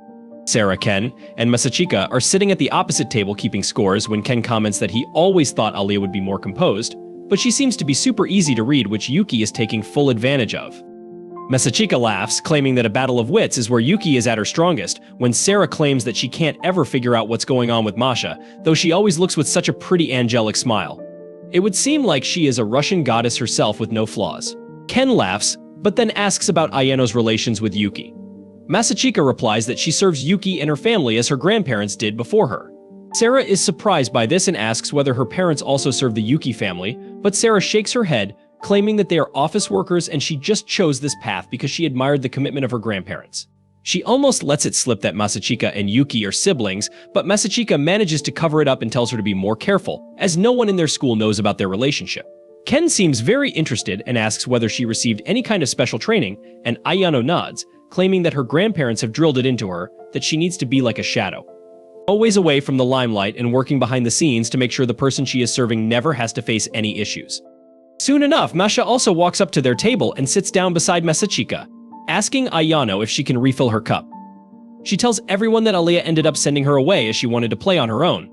Sarah, Ken, and Masachika are sitting at the opposite table keeping scores when Ken comments that he always thought Alya would be more composed, but she seems to be super easy to read, which Yuki is taking full advantage of. Masachika laughs, claiming that a battle of wits is where Yuki is at her strongest, when Sarah claims that she can't ever figure out what's going on with Masha, though she always looks with such a pretty angelic smile. It would seem like she is a Russian goddess herself with no flaws. Ken laughs, but then asks about Ayano's relations with Yuki. Masachika replies that she serves Yuki and her family as her grandparents did before her. Sarah is surprised by this and asks whether her parents also serve the Yuki family, but Sarah shakes her head, claiming that they are office workers and she just chose this path because she admired the commitment of her grandparents. She almost lets it slip that Masachika and Yuki are siblings, but Masachika manages to cover it up and tells her to be more careful, as no one in their school knows about their relationship. Ken seems very interested and asks whether she received any kind of special training, and Ayano nods, claiming that her grandparents have drilled it into her that she needs to be like a shadow, always away from the limelight and working behind the scenes to make sure the person she is serving never has to face any issues. Soon enough, Masha also walks up to their table and sits down beside Masachika, asking Ayano if she can refill her cup. She tells everyone that Alya ended up sending her away as she wanted to play on her own.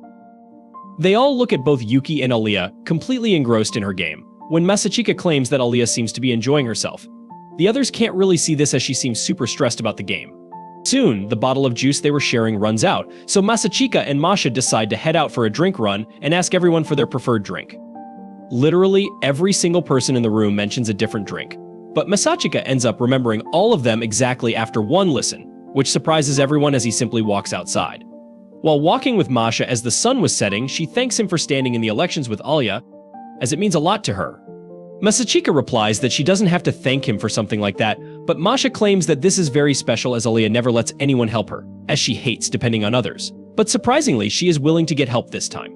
They all look at both Yuki and Alya, completely engrossed in her game, when Masachika claims that Alya seems to be enjoying herself. The others can't really see this as she seems super stressed about the game. Soon, the bottle of juice they were sharing runs out, so Masachika and Masha decide to head out for a drink run and ask everyone for their preferred drink. Literally every single person in the room mentions a different drink, but Masachika ends up remembering all of them exactly after one listen, which surprises everyone as he simply walks outside. While walking with Masha as the sun was setting, she thanks him for standing in the elections with Alya, as it means a lot to her. Masachika replies that she doesn't have to thank him for something like that, but Masha claims that this is very special as Alya never lets anyone help her, as she hates depending on others. But surprisingly, she is willing to get help this time.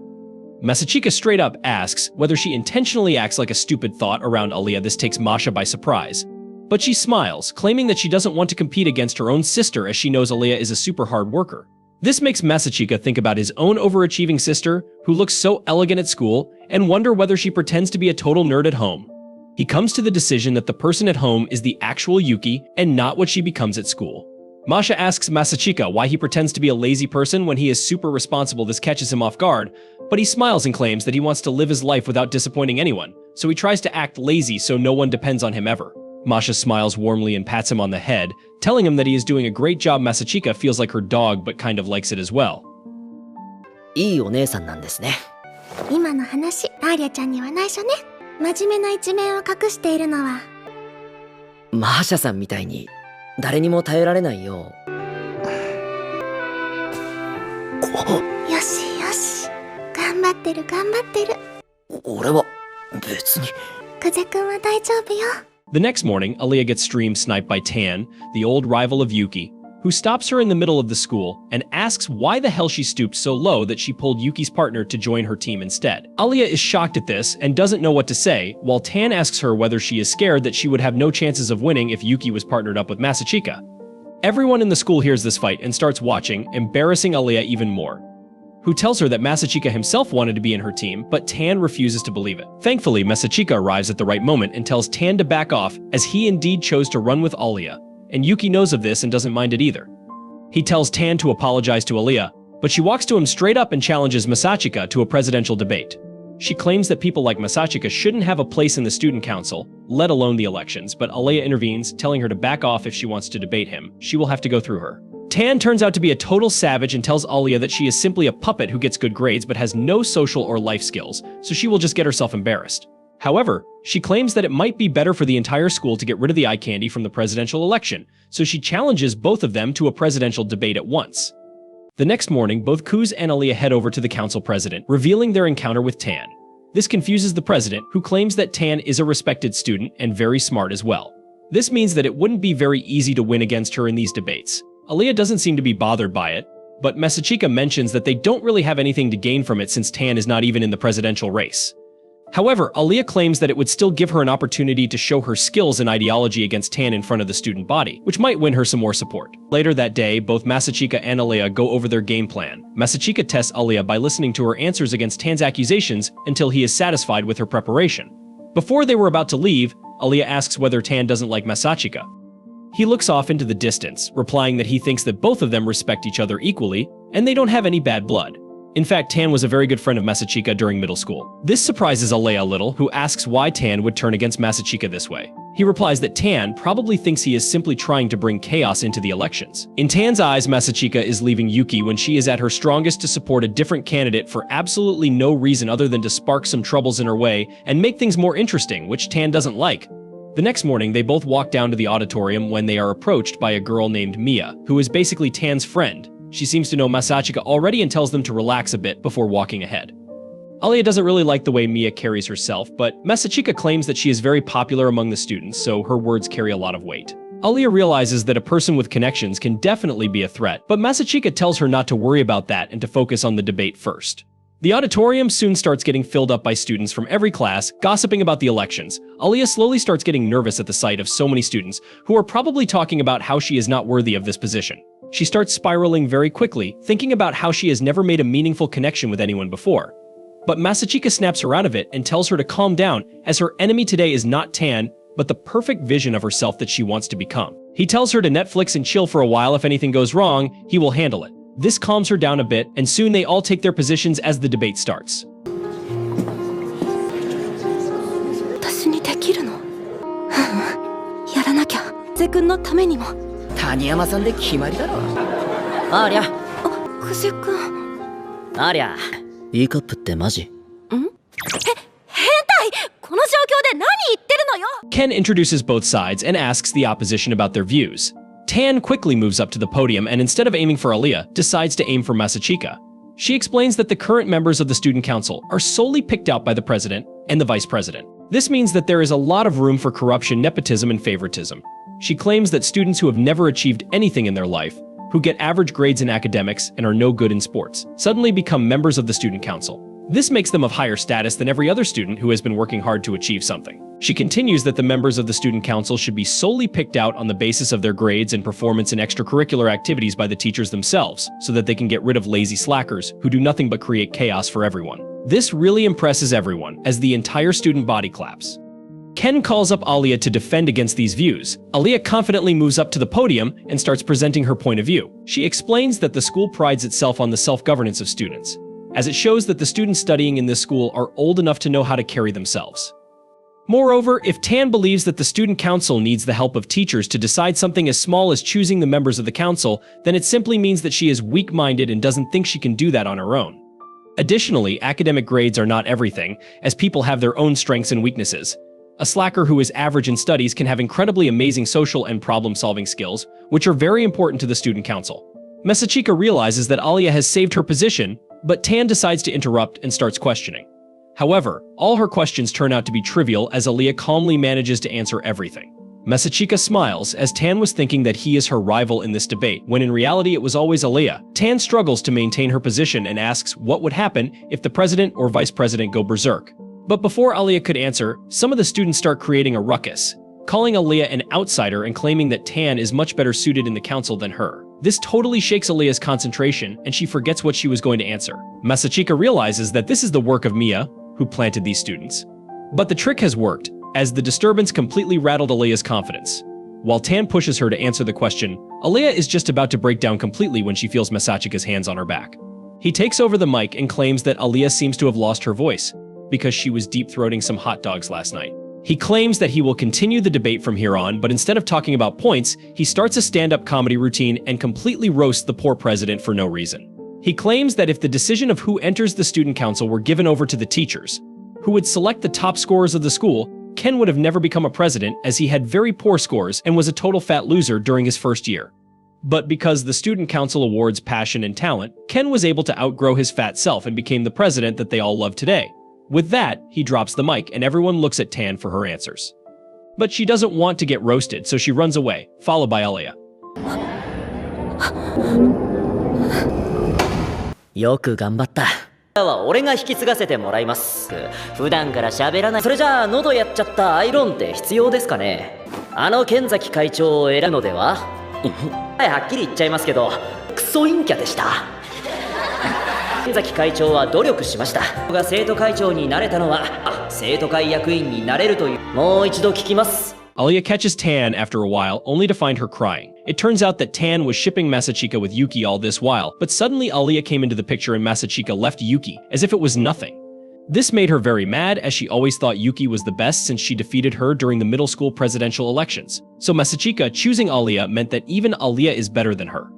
Masachika straight up asks whether she intentionally acts like a stupid thought around Alya. This takes Masha by surprise. But she smiles, claiming that she doesn't want to compete against her own sister as she knows Alya is a super hard worker. This makes Masachika think about his own overachieving sister, who looks so elegant at school, and wonder whether she pretends to be a total nerd at home. He comes to the decision that the person at home is the actual Yuki and not what she becomes at school. Masha asks Masachika why he pretends to be a lazy person when he is super responsible. This catches him off guard, but he smiles and claims that he wants to live his life without disappointing anyone, so he tries to act lazy so no one depends on him ever. Masha smiles warmly and pats him on the head, telling him that he is doing a great job. Masachika feels like her dog but kind of likes it as well. いいお姉さんなんですね。今の話、アーリャちゃんには内緒ね。真面目な一面を隠しているのは。マーシャさんみたいに誰にも頼られないよう。よしよし。頑張ってる頑張ってる。俺は別に。久世くんは大丈夫よ。The next morning, Alya gets stream sniped by Tan, the old rival of Yuki, who stops her in the middle of the school and asks why the hell she stooped so low that she pulled Yuki's partner to join her team instead. Alya is shocked at this and doesn't know what to say, while Tan asks her whether she is scared that she would have no chances of winning if Yuki was partnered up with Masachika. Everyone in the school hears this fight and starts watching, embarrassing Alya even more, who tells her that Masachika himself wanted to be in her team, but Tan refuses to believe it. Thankfully, Masachika arrives at the right moment and tells Tan to back off, as he indeed chose to run with Alya, and Yuki knows of this and doesn't mind it either. He tells Tan to apologize to Alya, but she walks to him straight up and challenges Masachika to a presidential debate. She claims that people like Masachika shouldn't have a place in the student council, let alone the elections, but Alya intervenes, telling her to back off if she wants to debate him. She will have to go through her. Tan turns out to be a total savage and tells Alya that she is simply a puppet who gets good grades but has no social or life skills, so she will just get herself embarrassed. However, she claims that it might be better for the entire school to get rid of the eye candy from the presidential election, so she challenges both of them to a presidential debate at once. The next morning, both Kuz and Alya head over to the council president, revealing their encounter with Tan. This confuses the president, who claims that Tan is a respected student and very smart as well. This means that it wouldn't be very easy to win against her in these debates. Alya doesn't seem to be bothered by it, but Masachika mentions that they don't really have anything to gain from it since Tan is not even in the presidential race. However, Alya claims that it would still give her an opportunity to show her skills and ideology against Tan in front of the student body, which might win her some more support. Later that day, both Masachika and Alya go over their game plan. Masachika tests Alya by listening to her answers against Tan's accusations until he is satisfied with her preparation. Before they were about to leave, Alya asks whether Tan doesn't like Masachika. He looks off into the distance, replying that he thinks that both of them respect each other equally, and they don't have any bad blood. In fact, Tan was a very good friend of Masachika during middle school. This surprises Alya a little, who asks why Tan would turn against Masachika this way. He replies that Tan probably thinks he is simply trying to bring chaos into the elections. In Tan's eyes, Masachika is leaving Yuki when she is at her strongest to support a different candidate for absolutely no reason other than to spark some troubles in her way and make things more interesting, which Tan doesn't like. The next morning, they both walk down to the auditorium when they are approached by a girl named Mia, who is basically Tan's friend. She seems to know Masachika already and tells them to relax a bit before walking ahead. Alya doesn't really like the way Mia carries herself, but Masachika claims that she is very popular among the students, so her words carry a lot of weight. Alya realizes that a person with connections can definitely be a threat, but Masachika tells her not to worry about that and to focus on the debate first. The auditorium soon starts getting filled up by students from every class, gossiping about the elections. Alya slowly starts getting nervous at the sight of so many students, who are probably talking about how she is not worthy of this position. She starts spiraling very quickly, thinking about how she has never made a meaningful connection with anyone before. But Masachika snaps her out of it and tells her to calm down, as her enemy today is not Tan, but the perfect vision of herself that she wants to become. He tells her to Netflix and chill for a while. If anything goes wrong, he will handle it. This calms her down a bit, and soon they all take their positions as the debate starts. 私にできるのやらなきゃ久世君のためにも谷山さんで決まりだろ。ありゃ。久世君ありゃ。E カップってマジ？変態この状況で何言ってるのよ Ken introduces both sides and asks the opposition about their views. Tan quickly moves up to the podium and instead of aiming for Alya, decides to aim for Masachika. She explains that the current members of the student council are solely picked out by the president and the vice president. This means that there is a lot of room for corruption, nepotism, and favoritism. She claims that students who have never achieved anything in their life, who get average grades in academics and are no good in sports, suddenly become members of the student council. This makes them of higher status than every other student who has been working hard to achieve something. She continues that the members of the student council should be solely picked out on the basis of their grades and performance in extracurricular activities by the teachers themselves, so that they can get rid of lazy slackers who do nothing but create chaos for everyone. This really impresses everyone, as the entire student body claps. Ken calls up Alya to defend against these views. Alya confidently moves up to the podium and starts presenting her point of view. She explains that the school prides itself on the self-governance of students, as it shows that the students studying in this school are old enough to know how to carry themselves. Moreover, if Tan believes that the student council needs the help of teachers to decide something as small as choosing the members of the council, then it simply means that she is weak-minded and doesn't think she can do that on her own. Additionally, academic grades are not everything, as people have their own strengths and weaknesses. A slacker who is average in studies can have incredibly amazing social and problem-solving skills, which are very important to the student council. Masachika realizes that Alya has saved her position, but Tan decides to interrupt and starts questioning. However, all her questions turn out to be trivial as Alya calmly manages to answer everything. Masachika smiles, as Tan was thinking that he is her rival in this debate, when in reality it was always Alya. Tan struggles to maintain her position and asks what would happen if the president or vice president go berserk. But before Alya could answer, some of the students start creating a ruckus, calling Alya an outsider and claiming that Tan is much better suited in the council than her. This totally shakes Alya's concentration, and she forgets what she was going to answer. Masachika realizes that this is the work of Mia, who planted these students. But the trick has worked, as the disturbance completely rattled Alya's confidence. While Tan pushes her to answer the question, Alya is just about to break down completely when she feels Masachika's hands on her back. He takes over the mic and claims that Alya seems to have lost her voice, because she was deep-throating some hot dogs last night. He claims that he will continue the debate from here on, but instead of talking about points, he starts a stand-up comedy routine and completely roasts the poor president for no reason. He claims that if the decision of who enters the student council were given over to the teachers, who would select the top scorers of the school, Ken would have never become a president, as he had very poor scores and was a total fat loser during his first year. But because the student council awards passion and talent, Ken was able to outgrow his fat self and became the president that they all love today. With that, he drops the mic and everyone looks at Tan for her answers. But she doesn't want to get roasted, so she runs away, followed by Alya. よく頑張った。は俺が引き継がせてもらいます。普段から喋らない。それじゃあ喉やっちゃったアイロンって必要ですかね。あの剣崎会長を選ぶのでは。はっきり言っちゃいますけど、クソ陰キャでした。剣崎会長は努力しました。僕が生徒会長になれたのは、生徒会役員になれるという。もう一度聞きます。Alya catches Tan after a while, only to find her crying. It turns out that Tan was shipping Masachika with Yuki all this while, but suddenly Alya came into the picture and Masachika left Yuki, as if it was nothing. This made her very mad, as she always thought Yuki was the best since she defeated her during the middle school presidential elections. So Masachika choosing Alya meant that even Alya is better than her.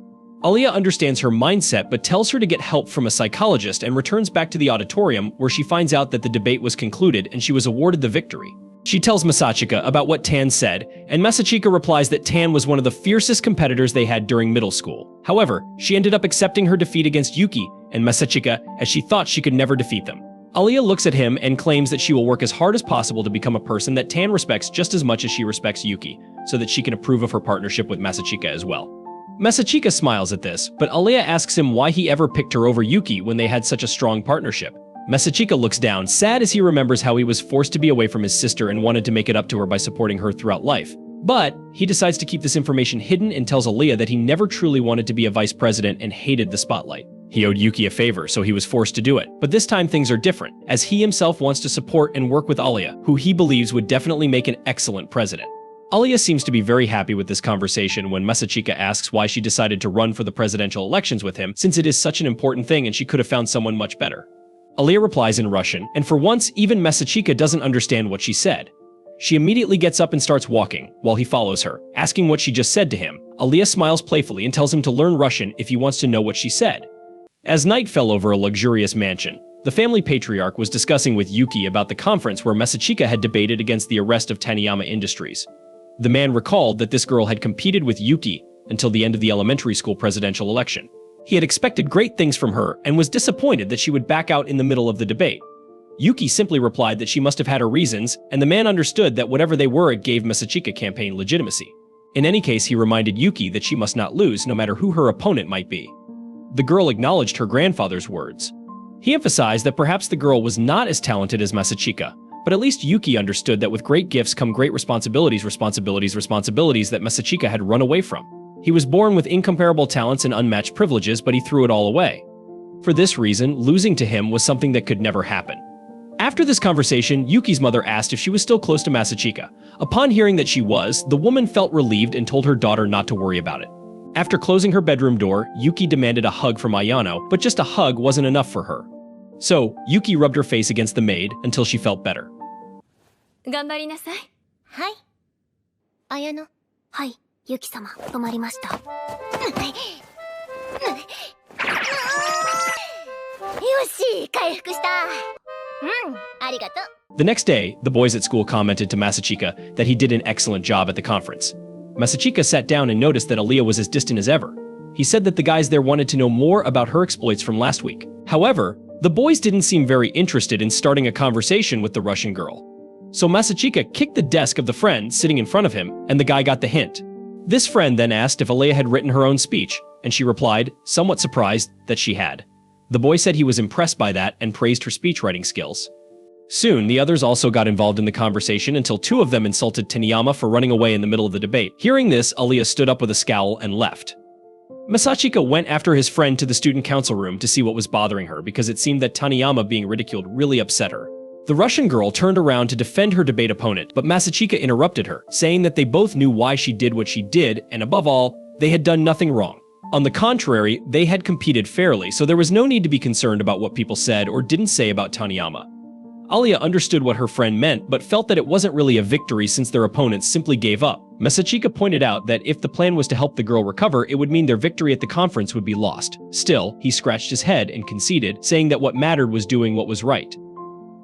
Alya understands her mindset but tells her to get help from a psychologist and returns back to the auditorium, where she finds out that the debate was concluded and she was awarded the victory. She tells Masachika about what Tan said, and Masachika replies that Tan was one of the fiercest competitors they had during middle school. However, she ended up accepting her defeat against Yuki and Masachika, as she thought she could never defeat them. Alya looks at him and claims that she will work as hard as possible to become a person that Tan respects just as much as she respects Yuki, so that she can approve of her partnership with Masachika as well. Masachika smiles at this, but Alya asks him why he ever picked her over Yuki when they had such a strong partnership. Masachika looks down, sad as he remembers how he was forced to be away from his sister and wanted to make it up to her by supporting her throughout life. But he decides to keep this information hidden and tells Alya that he never truly wanted to be a vice president and hated the spotlight. He owed Yuki a favor, so he was forced to do it. But this time things are different, as he himself wants to support and work with Alya, who he believes would definitely make an excellent president. Alya seems to be very happy with this conversation when Masachika asks why she decided to run for the presidential elections with him, since it is such an important thing and she could have found someone much better. Alya replies in Russian, and for once, even Masachika doesn't understand what she said. She immediately gets up and starts walking, while he follows her, asking what she just said to him. Alya smiles playfully and tells him to learn Russian if he wants to know what she said. As night fell over a luxurious mansion, the family patriarch was discussing with Yuki about the conference where Masachika had debated against the arrest of Taniyama Industries. The man recalled that this girl had competed with Yuki until the end of the elementary school presidential election. He had expected great things from her and was disappointed that she would back out in the middle of the debate. Yuki simply replied that she must have had her reasons, and the man understood that whatever they were, it gave Masachika campaign legitimacy. In any case, he reminded Yuki that she must not lose, no matter who her opponent might be. The girl acknowledged her grandfather's words. He emphasized that perhaps the girl was not as talented as Masachika, but at least Yuki understood that with great gifts come great responsibilities that Masachika had run away from. He was born with incomparable talents and unmatched privileges, but he threw it all away. For this reason, losing to him was something that could never happen. After this conversation, Yuki's mother asked if she was still close to Masachika. Upon hearing that she was, the woman felt relieved and told her daughter not to worry about it. After closing her bedroom door, Yuki demanded a hug from Ayano, but just a hug wasn't enough for her. So, Yuki rubbed her face against the maid until she felt better. 頑張りなさい。はい。綾乃。はい、ユキ様、止まりました。よし、回復した。ありがとう。The next day, the boys at school commented to Masachika that he did an excellent job at the conference. Masachika sat down and noticed that Alya was as distant as ever. He said that the guys there wanted to know more about her exploits from last week. However, the boys didn't seem very interested in starting a conversation with the Russian girl. So Masachika kicked the desk of the friend sitting in front of him, and the guy got the hint. This friend then asked if Alya had written her own speech, and she replied, somewhat surprised, that she had. The boy said he was impressed by that and praised her speechwriting skills. Soon, the others also got involved in the conversation until two of them insulted Taniyama for running away in the middle of the debate. Hearing this, Alya stood up with a scowl and left. Masachika went after his friend to the student council room to see what was bothering her because it seemed that Taniyama being ridiculed really upset her. The Russian girl turned around to defend her debate opponent, but Masachika interrupted her, saying that they both knew why she did what she did, and above all, they had done nothing wrong. On the contrary, they had competed fairly, so there was no need to be concerned about what people said or didn't say about Taniyama. Alya understood what her friend meant, but felt that it wasn't really a victory since their opponents simply gave up. Masachika pointed out that if the plan was to help the girl recover, it would mean their victory at the conference would be lost. Still, he scratched his head and conceded, saying that what mattered was doing what was right.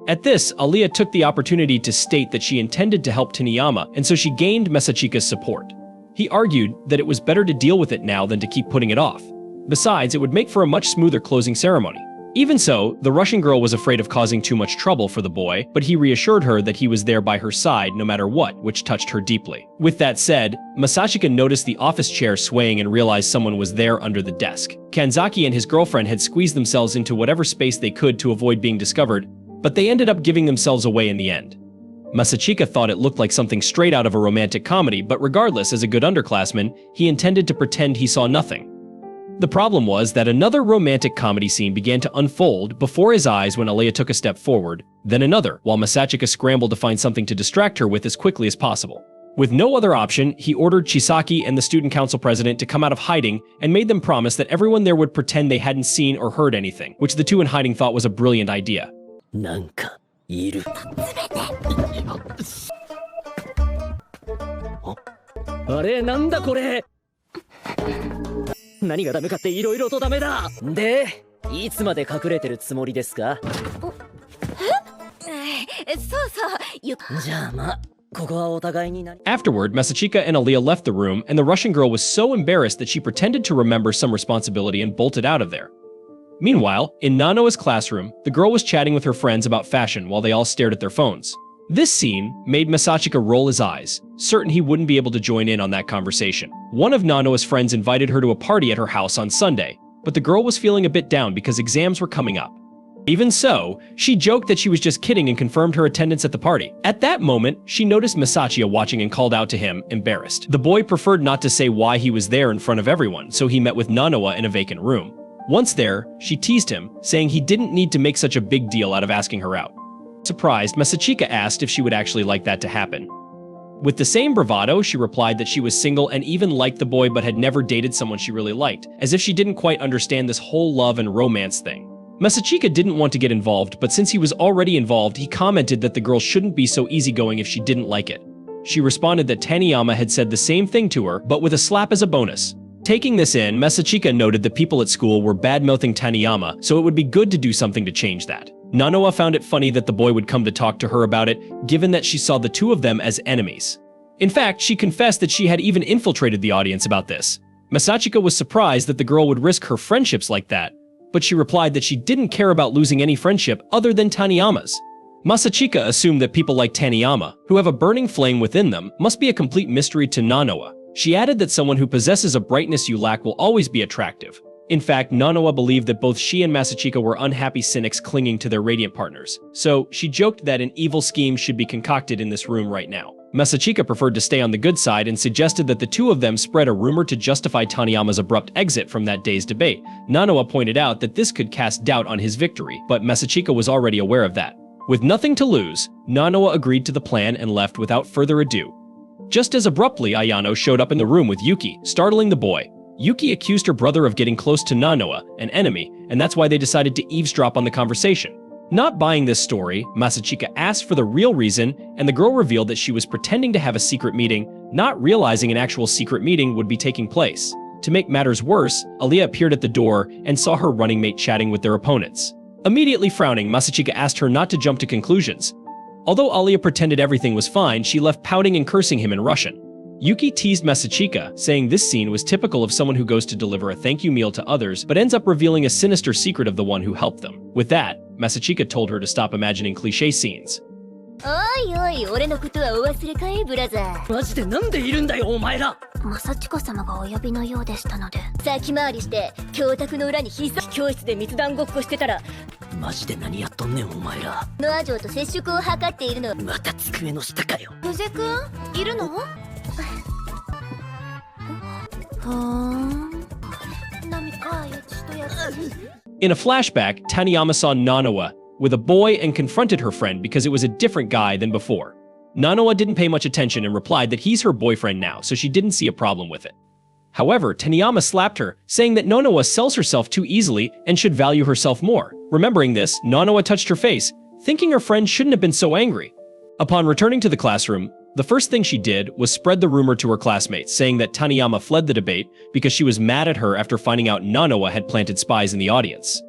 At this, Alya took the opportunity to state that she intended to help Taniyama, and so she gained Masachika's support. He argued that it was better to deal with it now than to keep putting it off. Besides, it would make for a much smoother closing ceremony. Even so, the Russian girl was afraid of causing too much trouble for the boy, but he reassured her that he was there by her side no matter what, which touched her deeply. With that said, Masachika noticed the office chair swaying and realized someone was there under the desk. Kanzaki and his girlfriend had squeezed themselves into whatever space they could to avoid being discovered, but they ended up giving themselves away in the end. Masachika thought it looked like something straight out of a romantic comedy, but regardless, as a good underclassman, he intended to pretend he saw nothing. The problem was that another romantic comedy scene began to unfold before his eyes when Alya took a step forward, then another, while Masachika scrambled to find something to distract her with as quickly as possible. With no other option, he ordered Chisaki and the student council president to come out of hiding and made them promise that everyone there would pretend they hadn't seen or heard anything, which the two in hiding thought was a brilliant idea. なんかいる。あれなんだこれ。何がダメかっていろいろとダメだ。で、いつまで隠れてるつもりですか？じゃあまあ、ここはお互いになり。Afterward, Masachika and Alya left the room, and the Russian girl was so embarrassed that she pretended to remember some responsibility and bolted out of there. Meanwhile, in Nanoa's classroom, the girl was chatting with her friends about fashion while they all stared at their phones. This scene made Masachika roll his eyes, certain he wouldn't be able to join in on that conversation. One of Nanoa's friends invited her to a party at her house on Sunday, but the girl was feeling a bit down because exams were coming up. Even so, she joked that she was just kidding and confirmed her attendance at the party. At that moment, she noticed Masachika watching and called out to him, embarrassed. The boy preferred not to say why he was there in front of everyone, so he met with Nanoa in a vacant room. Once there, she teased him, saying he didn't need to make such a big deal out of asking her out. Surprised, Masachika asked if she would actually like that to happen. With the same bravado, she replied that she was single and even liked the boy but had never dated someone she really liked, as if she didn't quite understand this whole love and romance thing. Masachika didn't want to get involved, but since he was already involved, he commented that the girl shouldn't be so easygoing if she didn't like it. She responded that Taniyama had said the same thing to her, but with a slap as a bonus. Taking this in, Masachika noted that people at school were bad-mouthing Taniyama, so it would be good to do something to change that. Nanoa found it funny that the boy would come to talk to her about it, given that she saw the two of them as enemies. In fact, she confessed that she had even infiltrated the audience about this. Masachika was surprised that the girl would risk her friendships like that, but she replied that she didn't care about losing any friendship other than Taniyama's. Masachika assumed that people like Taniyama, who have a burning flame within them, must be a complete mystery to Nanoa. She added that someone who possesses a brightness you lack will always be attractive. In fact, Nanoa believed that both she and Masachika were unhappy cynics clinging to their radiant partners, so she joked that an evil scheme should be concocted in this room right now. Masachika preferred to stay on the good side and suggested that the two of them spread a rumor to justify Taniyama's abrupt exit from that day's debate. Nanoa pointed out that this could cast doubt on his victory, but Masachika was already aware of that. With nothing to lose, Nanoa agreed to the plan and left without further ado. Just as abruptly, Ayano showed up in the room with Yuki, startling the boy. Yuki accused her brother of getting close to Nanoa, an enemy, and that's why they decided to eavesdrop on the conversation. Not buying this story, Masachika asked for the real reason, and the girl revealed that she was pretending to have a secret meeting, not realizing an actual secret meeting would be taking place. To make matters worse, Alya appeared at the door and saw her running mate chatting with their opponents. Immediately frowning, Masachika asked her not to jump to conclusions. Although Alya pretended everything was fine, she left pouting and cursing him in Russian. Yuki teased Masachika, saying this scene was typical of someone who goes to deliver a thank you meal to others but ends up revealing a sinister secret of the one who helped them. With that, Masachika told her to stop imagining cliché scenes. おいおい、俺のことはお忘れかい、ブラザー。マジでなんでいるんだよお前ら。正親様がお呼びのようでしたので、先回りして教託の裏にひっそり教室で密談ごっこしてたら、マジで何やっとんねんお前ら。ノア城と接触を図っているの。また机の下かよ。ヨゼくんいるの？ふーん。何かよちとやつ。 In a flashback, Taniyama saw Nanawa with a boy and confronted her friend because it was a different guy than before. Nanawa didn't pay much attention and replied that he's her boyfriend now, so she didn't see a problem with it. However, Taniyama slapped her, saying that Nanawa sells herself too easily and should value herself more. Remembering this, Nanawa touched her face, thinking her friend shouldn't have been so angry. Upon returning to the classroom, the first thing she did was spread the rumor to her classmates, saying that Taniyama fled the debate because she was mad at her after finding out Nanawa had planted spies in the audience.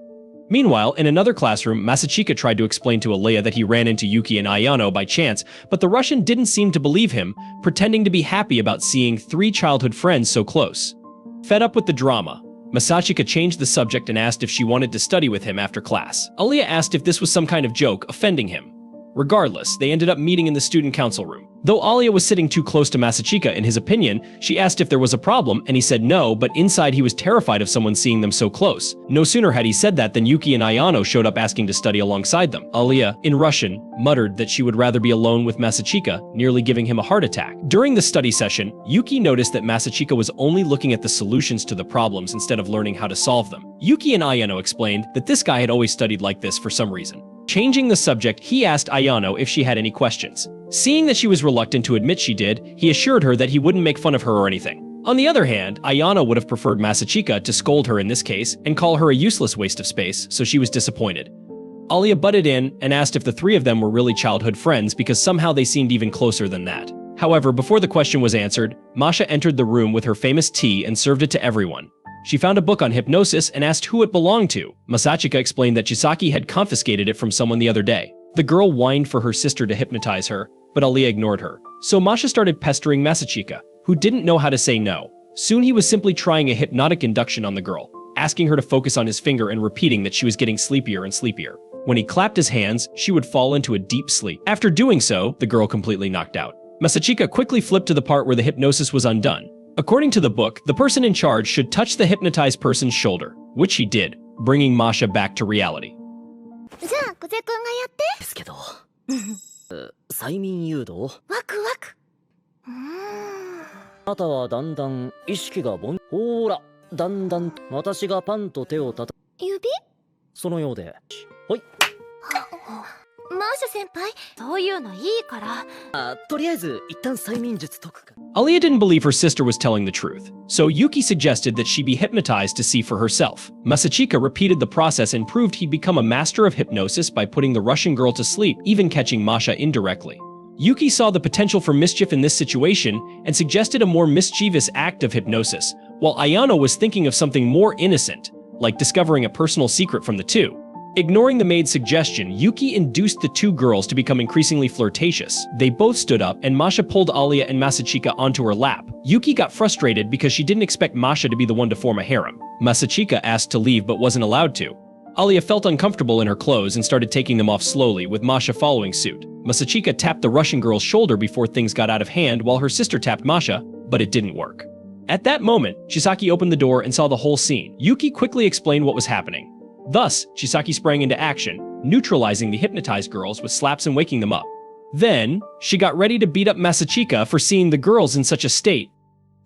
Meanwhile, in another classroom, Masachika tried to explain to Alya that he ran into Yuki and Ayano by chance, but the Russian didn't seem to believe him, pretending to be happy about seeing 3 childhood friends so close. Fed up with the drama, Masachika changed the subject and asked if she wanted to study with him after class. Alya asked if this was some kind of joke, offending him. Regardless, they ended up meeting in the student council room. Though Alya was sitting too close to Masachika in his opinion, she asked if there was a problem, and he said no, but inside he was terrified of someone seeing them so close. No sooner had he said that than Yuki and Ayano showed up asking to study alongside them. Alya, in Russian, muttered that she would rather be alone with Masachika, nearly giving him a heart attack. During the study session, Yuki noticed that Masachika was only looking at the solutions to the problems instead of learning how to solve them. Yuki and Ayano explained that this guy had always studied like this for some reason. Changing the subject, he asked Ayano if she had any questions. Seeing that she was reluctant to admit she did, he assured her that he wouldn't make fun of her or anything. On the other hand, Ayano would have preferred Masachika to scold her in this case and call her a useless waste of space, so she was disappointed. Alya butted in and asked if the 3 of them were really childhood friends because somehow they seemed even closer than that. However, before the question was answered, Masha entered the room with her famous tea and served it to everyone. She found a book on hypnosis and asked who it belonged to. Masachika explained that Chisaki had confiscated it from someone the other day. The girl whined for her sister to hypnotize her, but Alya ignored her. So Masha started pestering Masachika, who didn't know how to say no. Soon he was simply trying a hypnotic induction on the girl, asking her to focus on his finger and repeating that she was getting sleepier and sleepier. When he clapped his hands, she would fall into a deep sleep. After doing so, the girl completely knocked out. Masachika quickly flipped to the part where the hypnosis was undone. According to the book, the person in charge should touch the hypnotized person's shoulder, which he did, bringing Masha back to reality. じゃあ、小瀬くんがやって。ですけど催眠誘導。ワクワク。あなたはだんだん意識がほーら、だんだん私がパンと手をたた指？そのようで。ほい。マーシャ先輩、そういうのいいから。とりあえず一旦催眠術解くか。Alya didn't believe her sister was telling the truth, so Yuki suggested that she be hypnotized to see for herself. Masachika repeated the process and proved he'd become a master of hypnosis by putting the Russian girl to sleep, even catching Masha indirectly. Yuki saw the potential for mischief in this situation and suggested a more mischievous act of hypnosis, while Ayano was thinking of something more innocent, like discovering a personal secret from the 2. Ignoring the maid's suggestion, Yuki induced the 2 girls to become increasingly flirtatious. They both stood up, and Masha pulled Alya and Masachika onto her lap. Yuki got frustrated because she didn't expect Masha to be the one to form a harem. Masachika asked to leave but wasn't allowed to. Alya felt uncomfortable in her clothes and started taking them off slowly, with Masha following suit. Masachika tapped the Russian girl's shoulder before things got out of hand while her sister tapped Masha, but it didn't work. At that moment, Chisaki opened the door and saw the whole scene. Yuki quickly explained what was happening. Thus, Chisaki sprang into action, neutralizing the hypnotized girls with slaps and waking them up. Then, she got ready to beat up Masachika for seeing the girls in such a state.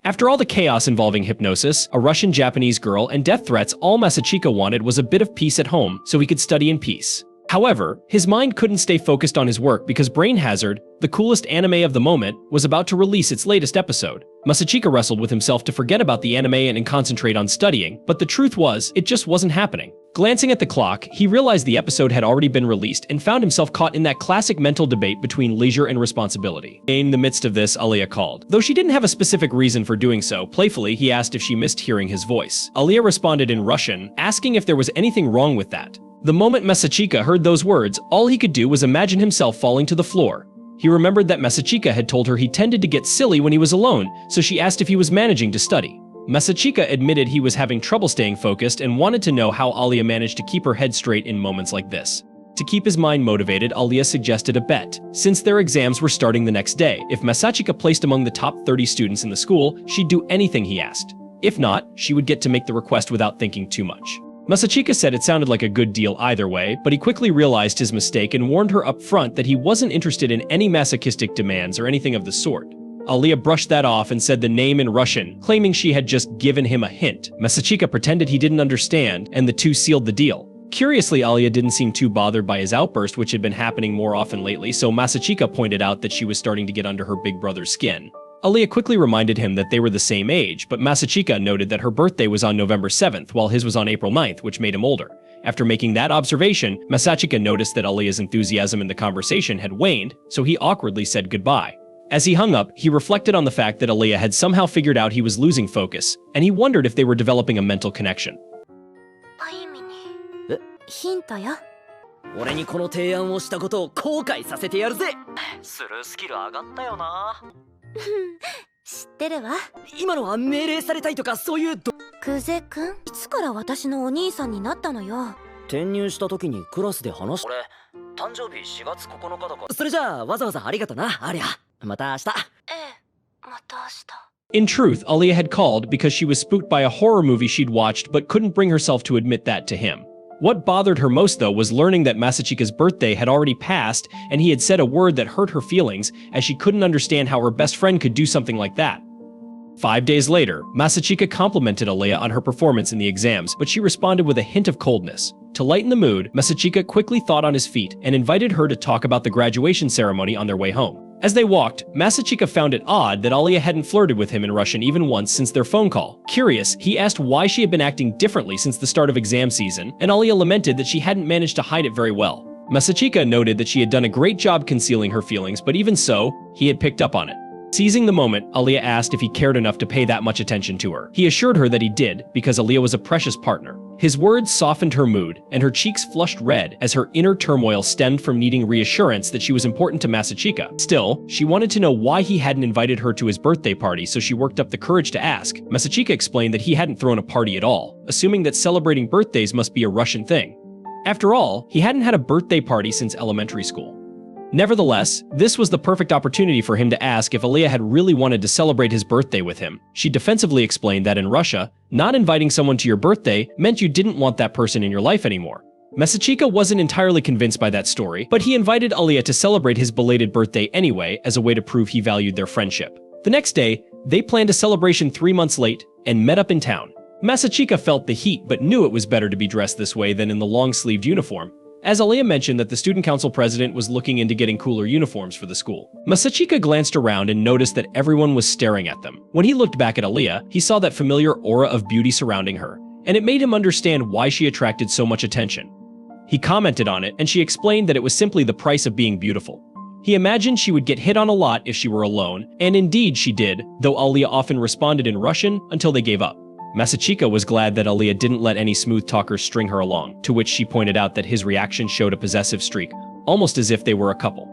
After all the chaos involving hypnosis, a Russian-Japanese girl, and death threats, all Masachika wanted was a bit of peace at home so he could study in peace. However, his mind couldn't stay focused on his work because Brain Hazard, the coolest anime of the moment, was about to release its latest episode. Masachika wrestled with himself to forget about the anime and concentrate on studying, but the truth was, it just wasn't happening. Glancing at the clock, he realized the episode had already been released and found himself caught in that classic mental debate between leisure and responsibility. In the midst of this, Alya called. Though she didn't have a specific reason for doing so, playfully he asked if she missed hearing his voice. Alya responded in Russian, asking if there was anything wrong with that. The moment Masachika heard those words, all he could do was imagine himself falling to the floor. He remembered that Masachika had told her he tended to get silly when he was alone, so she asked if he was managing to study. Masachika admitted he was having trouble staying focused and wanted to know how Alya managed to keep her head straight in moments like this. To keep his mind motivated, Alya suggested a bet. Since their exams were starting the next day, if Masachika placed among the top 30 students in the school, she'd do anything he asked. If not, she would get to make the request without thinking too much. Masachika said it sounded like a good deal either way, but he quickly realized his mistake and warned her up front that he wasn't interested in any masochistic demands or anything of the sort. Alya brushed that off and said the name in Russian, claiming she had just given him a hint. Masachika pretended he didn't understand, and the two sealed the deal. Curiously, Alya didn't seem too bothered by his outburst, which had been happening more often lately, so Masachika pointed out that she was starting to get under her big brother's skin. Alya quickly reminded him that they were the same age, but Masachika noted that her birthday was on November 7th, while his was on April 9th, which made him older. After making that observation, Masachika noticed that Alya's enthusiasm in the conversation had waned, so he awkwardly said goodbye. As he hung up, he reflected on the fact that Alya had somehow figured out he was losing focus, and he wondered if they were developing a mental connection. ヒントよ。俺にこの提案をしたことを後悔させてやるぜ。スルースキル上がったよな。知ってるわ。今のは命令されたいとかそういうクゼくん、いつから私のお兄さんになったのよ。転入した時にクラスで話し俺誕生日4月9日だからそれじゃあわざわざありがとなアリアまた明日また明日 In truth, Alya had called because she was spooked by a horror movie she'd watched but couldn't bring herself to admit that to him. What bothered her most, though, was learning that Masachika's birthday had already passed and he had said a word that hurt her feelings, as she couldn't understand how her best friend could do something like that. 5 days later, Masachika complimented Alya on her performance in the exams, but she responded with a hint of coldness. To lighten the mood, Masachika quickly thought on his feet and invited her to talk about the graduation ceremony on their way home. As they walked, Masachika found it odd that Alya hadn't flirted with him in Russian even once since their phone call. Curious, he asked why she had been acting differently since the start of exam season, and Alya lamented that she hadn't managed to hide it very well. Masachika noted that she had done a great job concealing her feelings, but even so, he had picked up on it. Seizing the moment, Alya asked if he cared enough to pay that much attention to her. He assured her that he did, because Alya was a precious partner. His words softened her mood, and her cheeks flushed red as her inner turmoil stemmed from needing reassurance that she was important to Masachika. Still, she wanted to know why he hadn't invited her to his birthday party, so she worked up the courage to ask. Masachika explained that he hadn't thrown a party at all, assuming that celebrating birthdays must be a Russian thing. After all, he hadn't had a birthday party since elementary school. Nevertheless, this was the perfect opportunity for him to ask if Alya had really wanted to celebrate his birthday with him. She defensively explained that in Russia, not inviting someone to your birthday meant you didn't want that person in your life anymore. Masachika wasn't entirely convinced by that story, but he invited Alya to celebrate his belated birthday anyway as a way to prove he valued their friendship. The next day, they planned a celebration 3 months late and met up in town. Masachika felt the heat but knew it was better to be dressed this way than in the long-sleeved uniform, as Alya mentioned that the student council president was looking into getting cooler uniforms for the school. Masachika glanced around and noticed that everyone was staring at them. When he looked back at Alya, he saw that familiar aura of beauty surrounding her, and it made him understand why she attracted so much attention. He commented on it, and she explained that it was simply the price of being beautiful. He imagined she would get hit on a lot if she were alone, and indeed she did, though Alya often responded in Russian until they gave up. Masachika was glad that Alya didn't let any smooth talkers string her along, to which she pointed out that his reaction showed a possessive streak, almost as if they were a couple.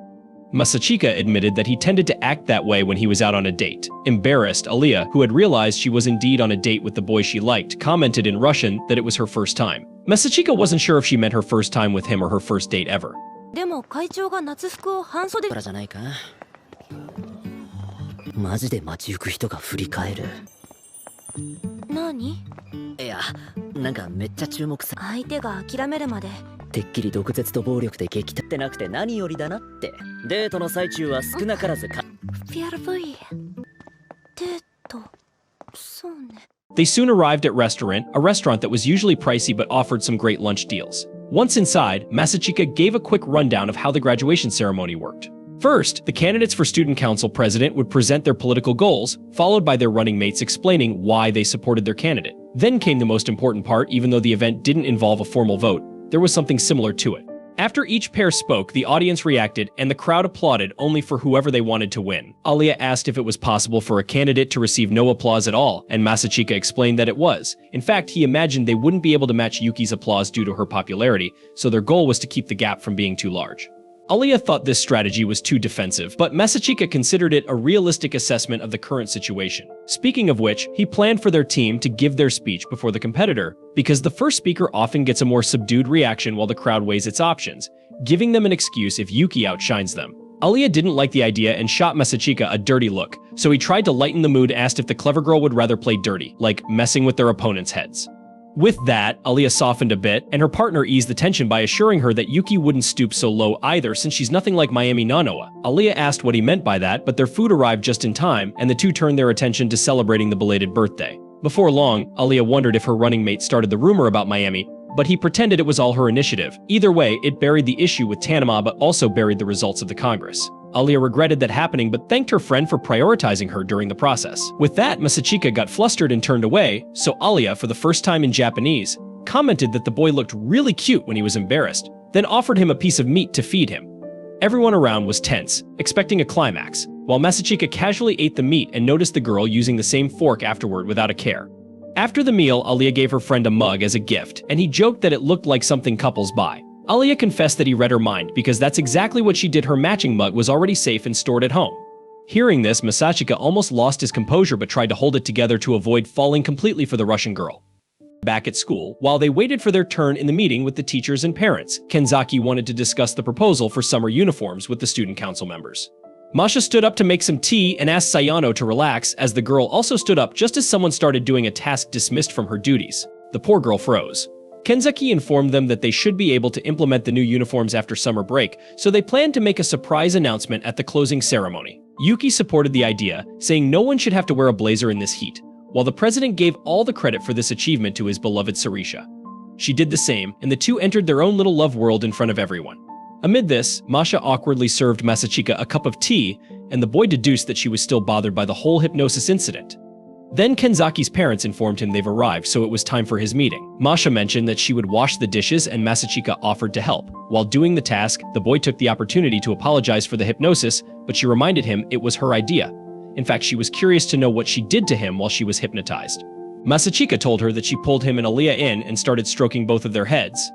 Masachika admitted that he tended to act that way when he was out on a date. Embarrassed, Alya, who had realized she was indeed on a date with the boy she liked, commented in Russian that it was her first time. Masachika wasn't sure if she meant her first time with him or her first date ever. でも会長が夏服を半袖からじゃないかマジで街行く人が振り返る何？いやなんかめっちゃ注目さ相手が諦めるまでてっきり毒舌と暴力で撃退ってなくて何よりだなってデートの最中は少なからずかフィアル V デートそうね They soon arrived at a restaurant that was usually pricey but offered some great lunch deals. Once inside, Masachika gave a quick rundown of how the graduation ceremony worked. First, the candidates for student council president would present their political goals, followed by their running mates explaining why they supported their candidate. Then came the most important part. Even though the event didn't involve a formal vote, there was something similar to it. After each pair spoke, the audience reacted, and the crowd applauded only for whoever they wanted to win. Alya asked if it was possible for a candidate to receive no applause at all, and Masachika explained that it was. In fact, he imagined they wouldn't be able to match Yuki's applause due to her popularity, so their goal was to keep the gap from being too large. Alya thought this strategy was too defensive, but Masachika considered it a realistic assessment of the current situation. Speaking of which, he planned for their team to give their speech before the competitor, because the first speaker often gets a more subdued reaction while the crowd weighs its options. giving them an excuse if Yuki outshines them. Alya didn't like the idea and shot Masachika a dirty look, so he tried to lighten the mood and asked if the clever girl would rather play dirty, like messing with their opponents' heads. With that, Alya softened a bit, and her partner eased the tension by assuring her that Yuki wouldn't stoop so low either since she's nothing like Miami Nanoa. Alya asked what he meant by that, but their food arrived just in time, and the two turned their attention to celebrating the belated birthday. Before long, Alya wondered if her running mate started the rumor about Miami, but he pretended it was all her initiative. Either way, it buried the issue with Tanama but also buried the results of the Congress. Alya regretted that happening but thanked her friend for prioritizing her during the process. With that, Masachika got flustered and turned away, so Alya, for the first time in Japanese, commented that the boy looked really cute when he was embarrassed, then offered him a piece of meat to feed him. Everyone around was tense, expecting a climax, while Masachika casually ate the meat and noticed the girl using the same fork afterward without a care. After the meal, Alya gave her friend a mug as a gift, and he joked that it looked like something couples buy. Alya confessed that he read her mind because that's exactly what she did. Her matching mug was already safe and stored at home. Hearing this, Masachika almost lost his composure but tried to hold it together to avoid falling completely for the Russian girl. Back at school, while they waited for their turn in the meeting with the teachers and parents, Kenzaki wanted to discuss the proposal for summer uniforms with the student council members. Masha stood up to make some tea and asked Sayano to relax as the girl also stood up just as someone started doing a task dismissed from her duties. The poor girl froze. Kenzaki informed them that they should be able to implement the new uniforms after summer break, so they planned to make a surprise announcement at the closing ceremony. Yuki supported the idea, saying no one should have to wear a blazer in this heat, while the president gave all the credit for this achievement to his beloved Sarisha. She did the same, and the two entered their own little love world in front of everyone. Amid this, Masha awkwardly served Masachika a cup of tea, and the boy deduced that she was still bothered by the whole hypnosis incident. Then Kenzaki's parents informed him they've arrived, so it was time for his meeting. Masha mentioned that she would wash the dishes and Masachika offered to help. While doing the task, the boy took the opportunity to apologize for the hypnosis, but she reminded him it was her idea. In fact, she was curious to know what she did to him while she was hypnotized. Masachika told her that she pulled him and Alya in and started stroking both of their heads.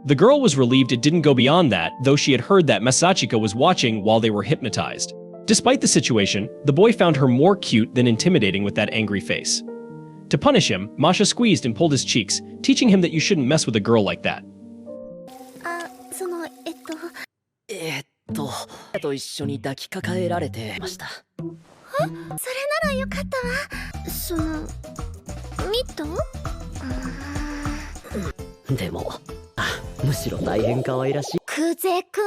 The girl was relieved it didn't go beyond that, though she had heard that Masachika was watching while they were hypnotized. Despite the situation, the boy found her more cute than intimidating with that angry face. To punish him, Masha squeezed and pulled his cheeks, teaching him that you shouldn't mess with a girl like that. と一緒に抱きかかえられてました。それならよかったわ。そのミット？でも、むしろ大変可愛らしい。クゼくん？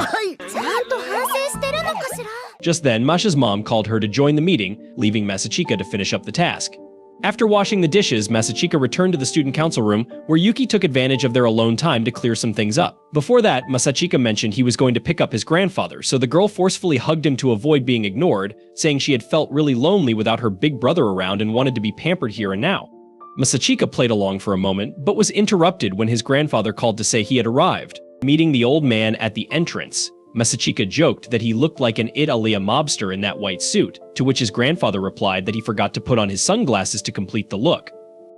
はい。ちゃんと反省してるのかしら？ Just then, Masha's mom called her to join the meeting, leaving Masachika to finish up the task. After washing the dishes, Masachika returned to the student council room, where Yuki took advantage of their alone time to clear some things up. Before that, Masachika mentioned he was going to pick up his grandfather, so the girl forcefully hugged him to avoid being ignored, saying she had felt really lonely without her big brother around and wanted to be pampered here and now. Masachika played along for a moment, but was interrupted when his grandfather called to say he had arrived. Meeting the old man at the entrance, Masachika joked that he looked like an Alya mobster in that white suit, to which his grandfather replied that he forgot to put on his sunglasses to complete the look.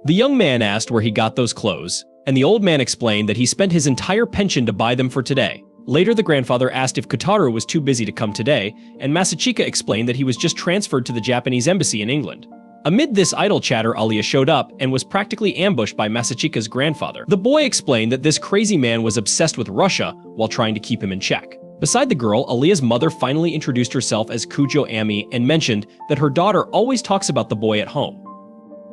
The young man asked where he got those clothes, and the old man explained that he spent his entire pension to buy them for today. Later, the grandfather asked if Kotaro was too busy to come today, and Masachika explained that he was just transferred to the Japanese embassy in England. Amid this idle chatter, Alya showed up and was practically ambushed by Masachika's grandfather. The boy explained that this crazy man was obsessed with Russia while trying to keep him in check. Beside the girl, Alya's mother finally introduced herself as Kujo Ami and mentioned that her daughter always talks about the boy at home.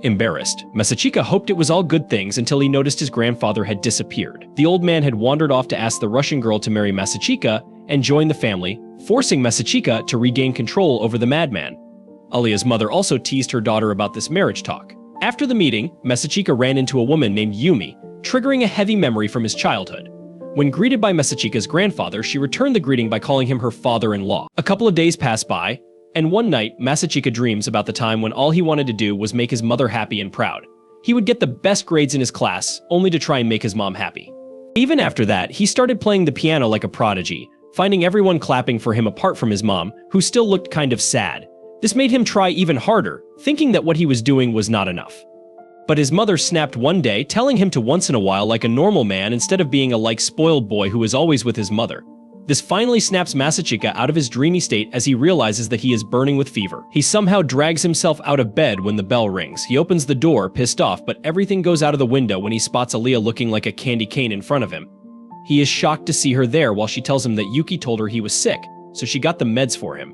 Embarrassed, Masachika hoped it was all good things until he noticed his grandfather had disappeared. The old man had wandered off to ask the Russian girl to marry Masachika and join the family, forcing Masachika to regain control over the madman. Alya's mother also teased her daughter about this marriage talk. After the meeting, Masachika ran into a woman named Yumi, triggering a heavy memory from his childhood. When greeted by Masachika's grandfather, she returned the greeting by calling him her father-in-law. A couple of days passed by, and one night, Masachika dreams about the time when all he wanted to do was make his mother happy and proud. He would get the best grades in his class, only to try and make his mom happy. Even after that, he started playing the piano like a prodigy, finding everyone clapping for him apart from his mom, who still looked kind of sad. This made him try even harder, thinking that what he was doing was not enough. But his mother snapped one day, telling him to once in a while like a normal man instead of being a spoiled boy who is always with his mother. This finally snaps Masachika out of his dreamy state as he realizes that he is burning with fever. He somehow drags himself out of bed when the bell rings. He opens the door, pissed off, but everything goes out of the window when he spots Alya looking like a candy cane in front of him. He is shocked to see her there while she tells him that Yuki told her he was sick, so she got the meds for him.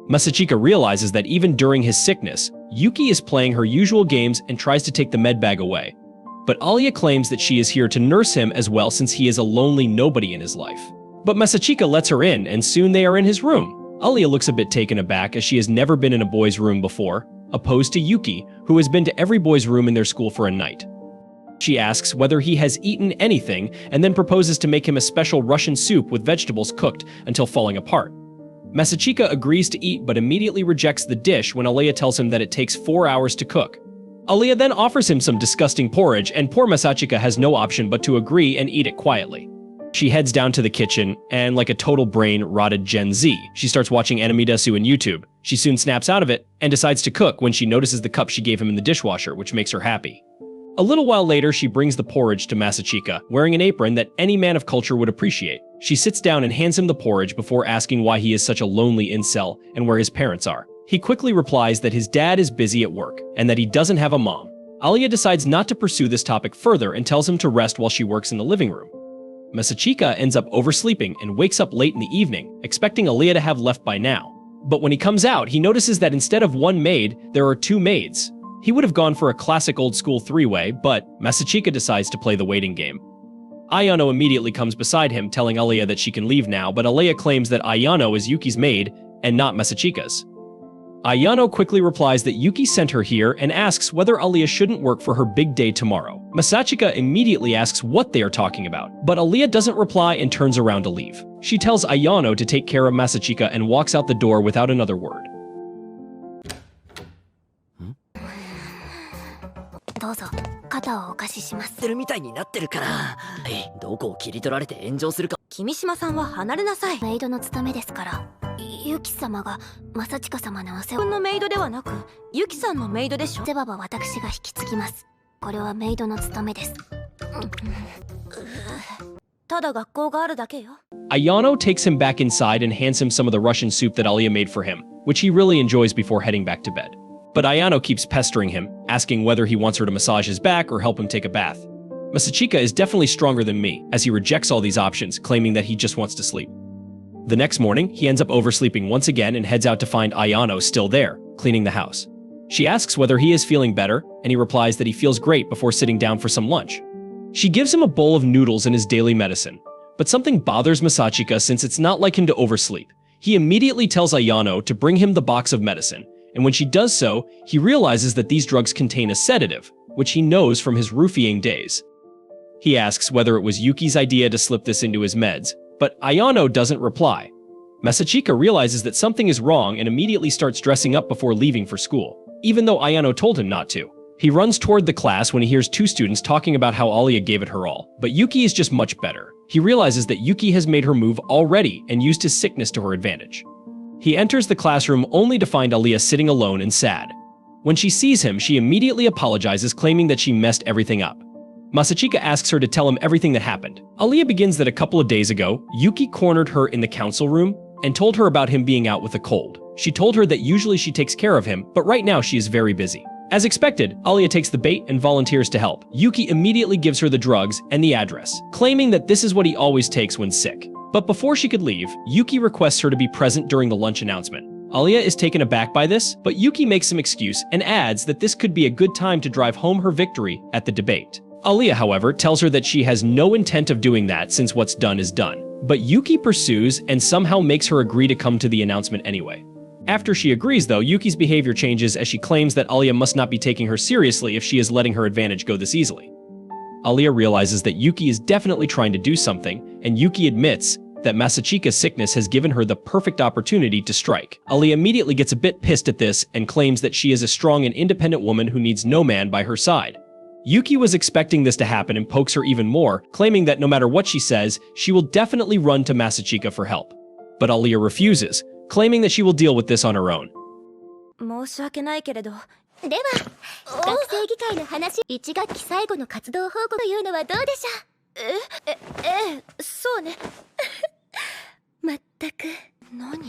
Masachika realizes that even during his sickness, Yuki is playing her usual games and tries to take the med bag away. But Alya claims that she is here to nurse him as well since he is a lonely nobody in his life. But Masachika lets her in, and soon they are in his room. Alya looks a bit taken aback as she has never been in a boy's room before, opposed to Yuki, who has been to every boy's room in their school for a night. She asks whether he has eaten anything and then proposes to make him a special Russian soup with vegetables cooked until falling apart. Masachika agrees to eat but immediately rejects the dish when Alya tells him that it takes 4 hours to cook. Alya then offers him some disgusting porridge, and poor Masachika has no option but to agree and eat it quietly. She heads down to the kitchen, and like a total brain-rotted Gen Z, she starts watching animecaps on YouTube. She soon snaps out of it and decides to cook when she notices the cup she gave him in the dishwasher, which makes her happy. A little while later, she brings the porridge to Masachika, wearing an apron that any man of culture would appreciate. She sits down and hands him the porridge before asking why he is such a lonely incel and where his parents are. He quickly replies that his dad is busy at work and that he doesn't have a mom. Alya decides not to pursue this topic further and tells him to rest while she works in the living room. Masachika ends up oversleeping and wakes up late in the evening, expecting Alya to have left by now. But when he comes out, he notices that instead of one maid, there are 2 maids. He would have gone for a classic old-school 3-way, but Masachika decides to play the waiting game. Ayano immediately comes beside him, telling Alya that she can leave now, but Alya claims that Ayano is Yuki's maid and not Masachika's. Ayano quickly replies that Yuki sent her here and asks whether Alya shouldn't work for her big day tomorrow. Masachika immediately asks what they are talking about, but Alya doesn't reply and turns around to leave. She tells Ayano to take care of Masachika and walks out the door without another word. どうぞ肩をお貸しします。てるみたいになってるから。どこを切り取られて炎上するか。君島さんは離れなさい。メイドの務めですから。ユキ様が正親様のお世話のメイドではなくユキさんのメイドでしょ。世話は私が引き継ぎます。これはメイドの務めです。ただ学校があるだけよ。Ayano takes him back inside and hands him some of the Russian soup that Alya made for him, which he really enjoys before heading back to bed. But Ayano keeps pestering him, asking whether he wants her to massage his back or help him take a bath. Masachika is definitely stronger than me, as he rejects all these options, claiming that he just wants to sleep. The next morning, he ends up oversleeping once again and heads out to find Ayano still there, cleaning the house. She asks whether he is feeling better, and he replies that he feels great before sitting down for some lunch. She gives him a bowl of noodles and his daily medicine, but something bothers Masachika since it's not like him to oversleep. He immediately tells Ayano to bring him the box of medicine, and when she does so, he realizes that these drugs contain a sedative, which he knows from his roofying days. He asks whether it was Yuki's idea to slip this into his meds, but Ayano doesn't reply. Masachika realizes that something is wrong and immediately starts dressing up before leaving for school, even though Ayano told him not to. He runs toward the class when he hears 2 students talking about how Alya gave it her all, but Yuki is just much better. He realizes that Yuki has made her move already and used his sickness to her advantage. He enters the classroom only to find Alya sitting alone and sad. When she sees him, she immediately apologizes, claiming that she messed everything up. Masachika asks her to tell him everything that happened. Alya begins that a couple of days ago, Yuki cornered her in the council room and told her about him being out with a cold. She told her that usually she takes care of him, but right now she is very busy. As expected, Alya takes the bait and volunteers to help. Yuki immediately gives her the drugs and the address, claiming that this is what he always takes when sick. But before she could leave, Yuki requests her to be present during the lunch announcement. Alya is taken aback by this, but Yuki makes some excuse and adds that this could be a good time to drive home her victory at the debate. Alya, however, tells her that she has no intent of doing that since what's done is done. But Yuki pursues and somehow makes her agree to come to the announcement anyway. After she agrees, though, Yuki's behavior changes as she claims that Alya must not be taking her seriously if she is letting her advantage go this easily. Alya realizes that Yuki is definitely trying to do something, and Yuki admits that Masachika's sickness has given her the perfect opportunity to strike. Alya immediately gets a bit pissed at this and claims that she is a strong and independent woman who needs no man by her side. Yuki was expecting this to happen and pokes her even more, claiming that no matter what she says, she will definitely run to Masachika for help. But Alya refuses, claiming that she will deal with this on her own. 申し訳ないけれど。では、学生議会の話、1学期最後の活動報告というのはどうでしょう？そうね。まったく。何？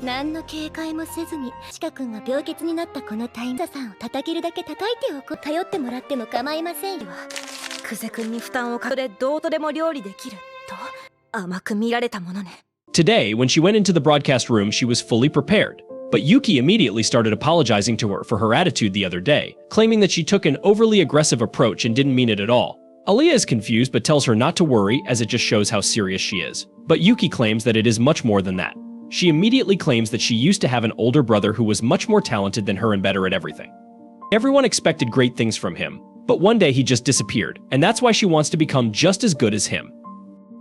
何の警戒もせずにチカ君が病欠になったこのタイムさんを叩けるだけ叩いておく。頼ってもらっても構いませんよ。久世君に負担をかけてどうとでも料理できると甘く見られたものね。 Today, when she went into the broadcast room, she was fully prepared. But Yuki immediately started apologizing to her for her attitude the other day, claiming that she took an overly aggressive approach and didn't mean it at all. Alya is confused but tells her not to worry, as it just shows how serious she is. But Yuki claims that it is much more than that. She immediately claims that she used to have an older brother who was much more talented than her and better at everything. Everyone expected great things from him, but one day he just disappeared, and that's why she wants to become just as good as him.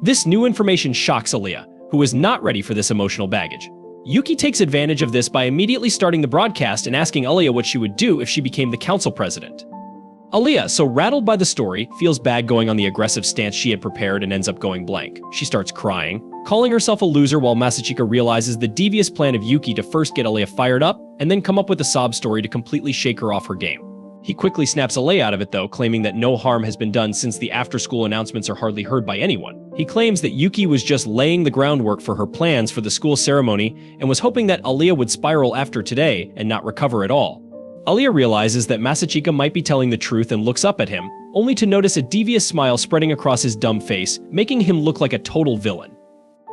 This new information shocks Alya, who is not ready for this emotional baggage. Yuki takes advantage of this by immediately starting the broadcast and asking Alya what she would do if she became the council president. Alya, so rattled by the story, feels bad going on the aggressive stance she had prepared and ends up going blank. She starts crying, calling herself a loser while Masachika realizes the devious plan of Yuki to first get Alya fired up and then come up with a sob story to completely shake her off her game. He quickly snaps Alya out of it though, claiming that no harm has been done since the after-school announcements are hardly heard by anyone. He claims that Yuki was just laying the groundwork for her plans for the school ceremony and was hoping that Alya would spiral after today and not recover at all. Alya realizes that Masachika might be telling the truth and looks up at him, only to notice a devious smile spreading across his dumb face, making him look like a total villain.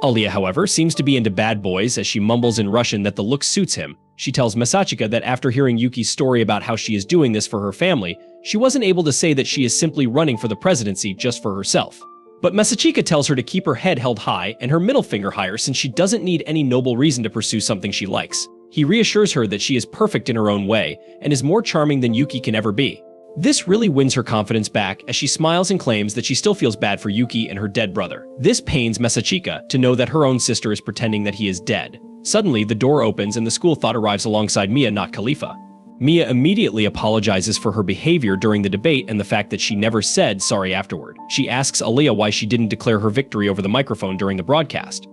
Alya, however, seems to be into bad boys as she mumbles in Russian that the look suits him. She tells Masachika that after hearing Yuki's story about how she is doing this for her family, she wasn't able to say that she is simply running for the presidency just for herself. But Masachika tells her to keep her head held high and her middle finger higher since she doesn't need any noble reason to pursue something she likes. He reassures her that she is perfect in her own way and is more charming than Yuki can ever be. This really wins her confidence back as she smiles and claims that she still feels bad for Yuki and her dead brother. This pains Masachika to know that her own sister is pretending that he is dead. Suddenly, the door opens and the school thought arrives alongside Mia, not Khalifa. Mia immediately apologizes for her behavior during the debate and the fact that she never said sorry afterward. She asks Alya why she didn't declare her victory over the microphone during the broadcast.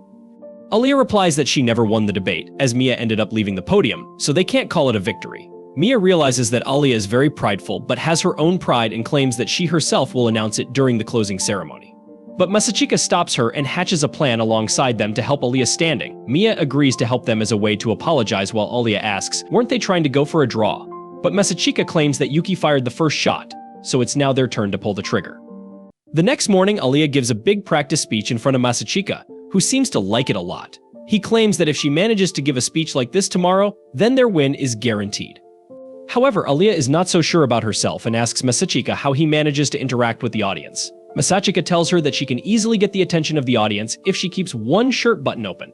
Alya replies that she never won the debate, as Mia ended up leaving the podium, so they can't call it a victory. Mia realizes that Alya is very prideful but has her own pride and claims that she herself will announce it during the closing ceremony. But Masachika stops her and hatches a plan alongside them to help Alya standing. Mia agrees to help them as a way to apologize while Alya asks, weren't they trying to go for a draw? But Masachika claims that Yuki fired the first shot, so it's now their turn to pull the trigger. The next morning, Alya gives a big practice speech in front of Masachika, who seems to like it a lot. He claims that if she manages to give a speech like this tomorrow, then their win is guaranteed. However, Alya is not so sure about herself and asks Masachika how he manages to interact with the audience. Masachika tells her that she can easily get the attention of the audience if she keeps one shirt button open.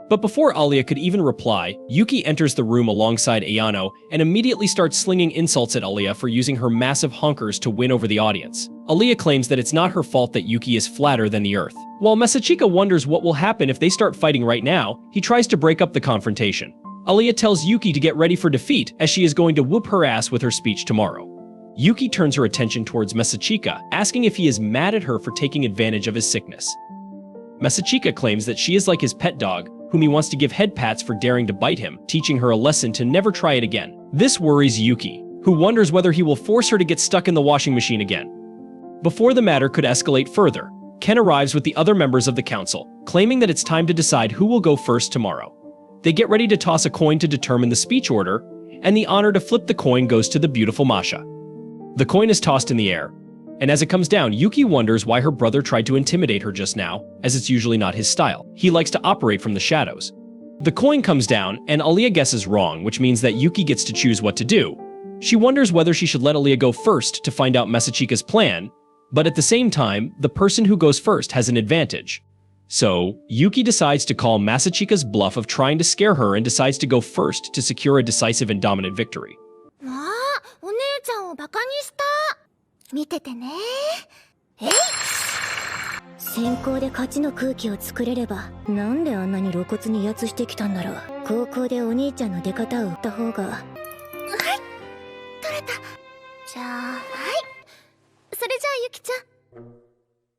But before Alya could even reply, Yuki enters the room alongside Ayano and immediately starts slinging insults at Alya for using her massive honkers to win over the audience. Alya claims that it's not her fault that Yuki is flatter than the earth. While Masachika wonders what will happen if they start fighting right now, he tries to break up the confrontation. Alya tells Yuki to get ready for defeat as she is going to whoop her ass with her speech tomorrow. Yuki turns her attention towards Masachika, asking if he is mad at her for taking advantage of his sickness. Masachika claims that she is like his pet dog, whom he wants to give head pats for daring to bite him, teaching her a lesson to never try it again. This worries Yuki, who wonders whether he will force her to get stuck in the washing machine again. Before the matter could escalate further, Ken arrives with the other members of the council, claiming that it's time to decide who will go first tomorrow. They get ready to toss a coin to determine the speech order, and the honor to flip the coin goes to the beautiful Masha. The coin is tossed in the air, and as it comes down, Yuki wonders why her brother tried to intimidate her just now, as it's usually not his style. He likes to operate from the shadows. The coin comes down, and Alya guesses wrong, which means that Yuki gets to choose what to do. She wonders whether she should let Alya go first to find out Masachika's plan, but at the same time, the person who goes first has an advantage. So, Yuki decides to call Masachika's bluff of trying to scare her and decides to go first to secure a decisive and dominant victory. わあ、お姉ちゃんをバカにした。見ててね。えい！先行で勝ちの空気を作れれば、なんであんなに露骨に威圧してきたんだろう。高校でお兄ちゃんの出方を売った方が。はい、取れた。じゃあ、はい。それじゃあゆきちゃん。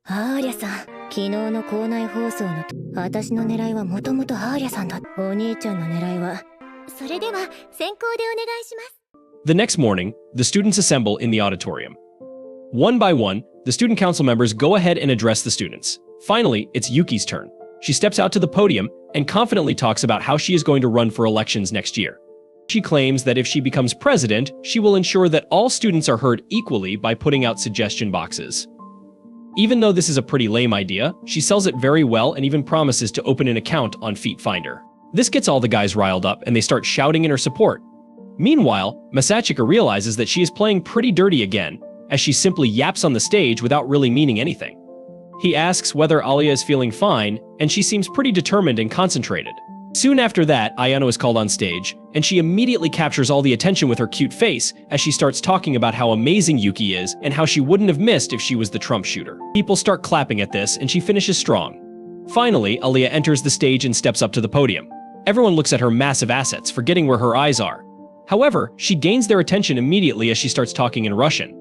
アーリャさん、昨日の校内放送の私の狙いはもともとアーリャさんだ。お兄ちゃんの狙いは。それでは先行でお願いします。The next morning, the students assemble in the auditorium. One by one, the student council members go ahead and address the students. Finally, it's Yuki's turn. She steps out to the podium and confidently talks about how she is going to run for elections next year. She claims that if she becomes president, she will ensure that all students are heard equally by putting out suggestion boxes. Even though this is a pretty lame idea, she sells it very well and even promises to open an account on Feet Finder. This gets all the guys riled up and they start shouting in her support. Meanwhile, Masachika realizes that she is playing pretty dirty again, as she simply yaps on the stage without really meaning anything. He asks whether Alya is feeling fine, and she seems pretty determined and concentrated. Soon after that, Ayano is called on stage, and she immediately captures all the attention with her cute face as she starts talking about how amazing Yuki is and how she wouldn't have missed if she was the Trump shooter. People start clapping at this, and she finishes strong. Finally, Alya enters the stage and steps up to the podium. Everyone looks at her massive assets, forgetting where her eyes are. However, she gains their attention immediately as she starts talking in Russian.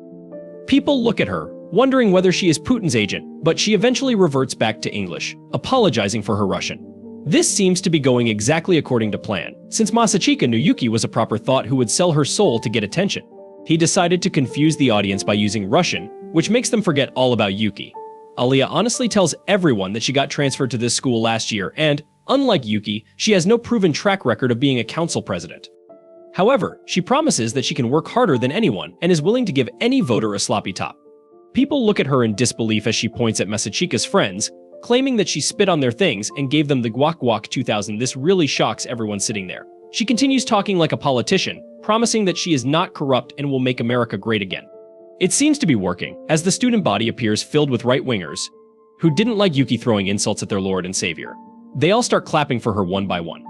People look at her, wondering whether she is Putin's agent, but she eventually reverts back to English, apologizing for her Russian. This seems to be going exactly according to plan, since Masachika knew Yuki was a proper thought who would sell her soul to get attention. He decided to confuse the audience by using Russian, which makes them forget all about Yuki. Alya honestly tells everyone that she got transferred to this school last year and, unlike Yuki, she has no proven track record of being a council president. However, she promises that she can work harder than anyone and is willing to give any voter a sloppy top. People look at her in disbelief as she points at Masachika's friends, claiming that she spit on their things and gave them the Guac Guac 2000. This really shocks everyone sitting there. She continues talking like a politician, promising that she is not corrupt and will make America great again. It seems to be working, as the student body appears filled with right-wingers, who didn't like Yuki throwing insults at their lord and savior. They all start clapping for her one by one.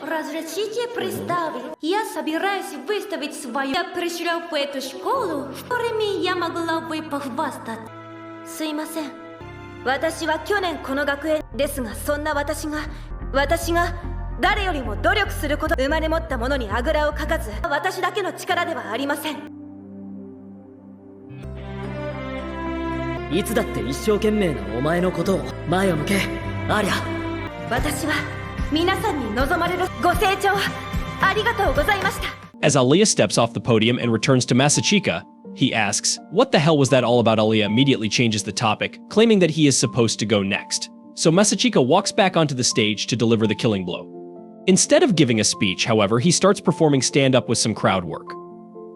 Разрешите представить, я собираюсь выставить свою. Я пришла в эту школу, в которой я могла бы похвастаться. すいません。私は去年この学園ですが、そんな私が誰よりも努力すること、生まれ持ったものにあぐらをかかず、私だけの力ではありません。いつだって一生懸命なお前のことを前を向け、アリャ。私は皆さんに望まれるご清聴ありがとうございました。As Alya steps off the podium and returns to Masachika, he asks, "What the hell was that all about?" Alya immediately changes the topic, claiming that he is supposed to go next. So Masachika walks back onto the stage to deliver the killing blow. Instead of giving a speech, however, he starts performing stand-up with some crowd work.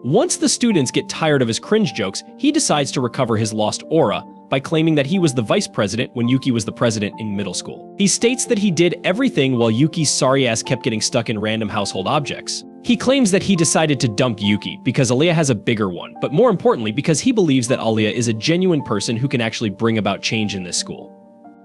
Once the students get tired of his cringe jokes, he decides to recover his lost aura by claiming that he was the vice president when Yuki was the president in middle school. He states that he did everything while Yuki's sorry ass kept getting stuck in random household objects. He claims that he decided to dump Yuki because Alya has a bigger one, but more importantly because he believes that Alya is a genuine person who can actually bring about change in this school.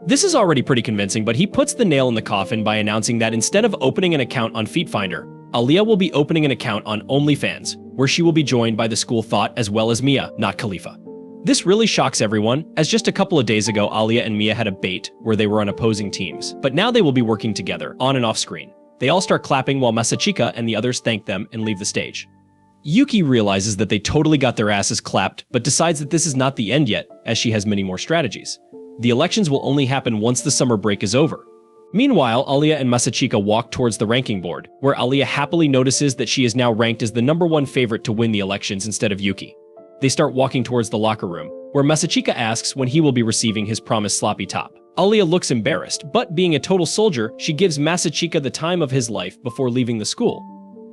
This is already pretty convincing, but he puts the nail in the coffin by announcing that instead of opening an account on Feet Finder, Alya will be opening an account on OnlyFans, where she will be joined by the school thought as well as Mia, not Khalifa. This really shocks everyone, as just a couple of days ago Alya and Mia had a bait where they were on opposing teams, but now they will be working together, on and off screen. They all start clapping while Masachika and the others thank them and leave the stage. Yuki realizes that they totally got their asses clapped, but decides that this is not the end yet, as she has many more strategies. The elections will only happen once the summer break is over. Meanwhile, Alya and Masachika walk towards the ranking board, where Alya happily notices that she is now ranked as the #1 favorite to win the elections instead of Yuki. They start walking towards the locker room, where Masachika asks when he will be receiving his promised sloppy top. Alya looks embarrassed, but being a total soldier, she gives Masachika the time of his life before leaving the school.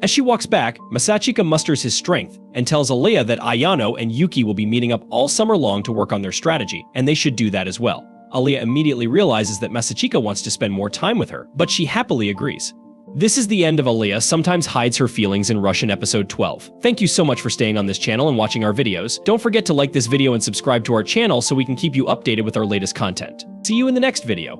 As she walks back, Masachika musters his strength and tells Alya that Ayano and Yuki will be meeting up all summer long to work on their strategy, and they should do that as well. Alya immediately realizes that Masachika wants to spend more time with her, but she happily agrees. This is the end of Alya Sometimes Hides Her Feelings in Russian episode 12. Thank you so much for staying on this channel and watching our videos. Don't forget to like this video and subscribe to our channel so we can keep you updated with our latest content. See you in the next video.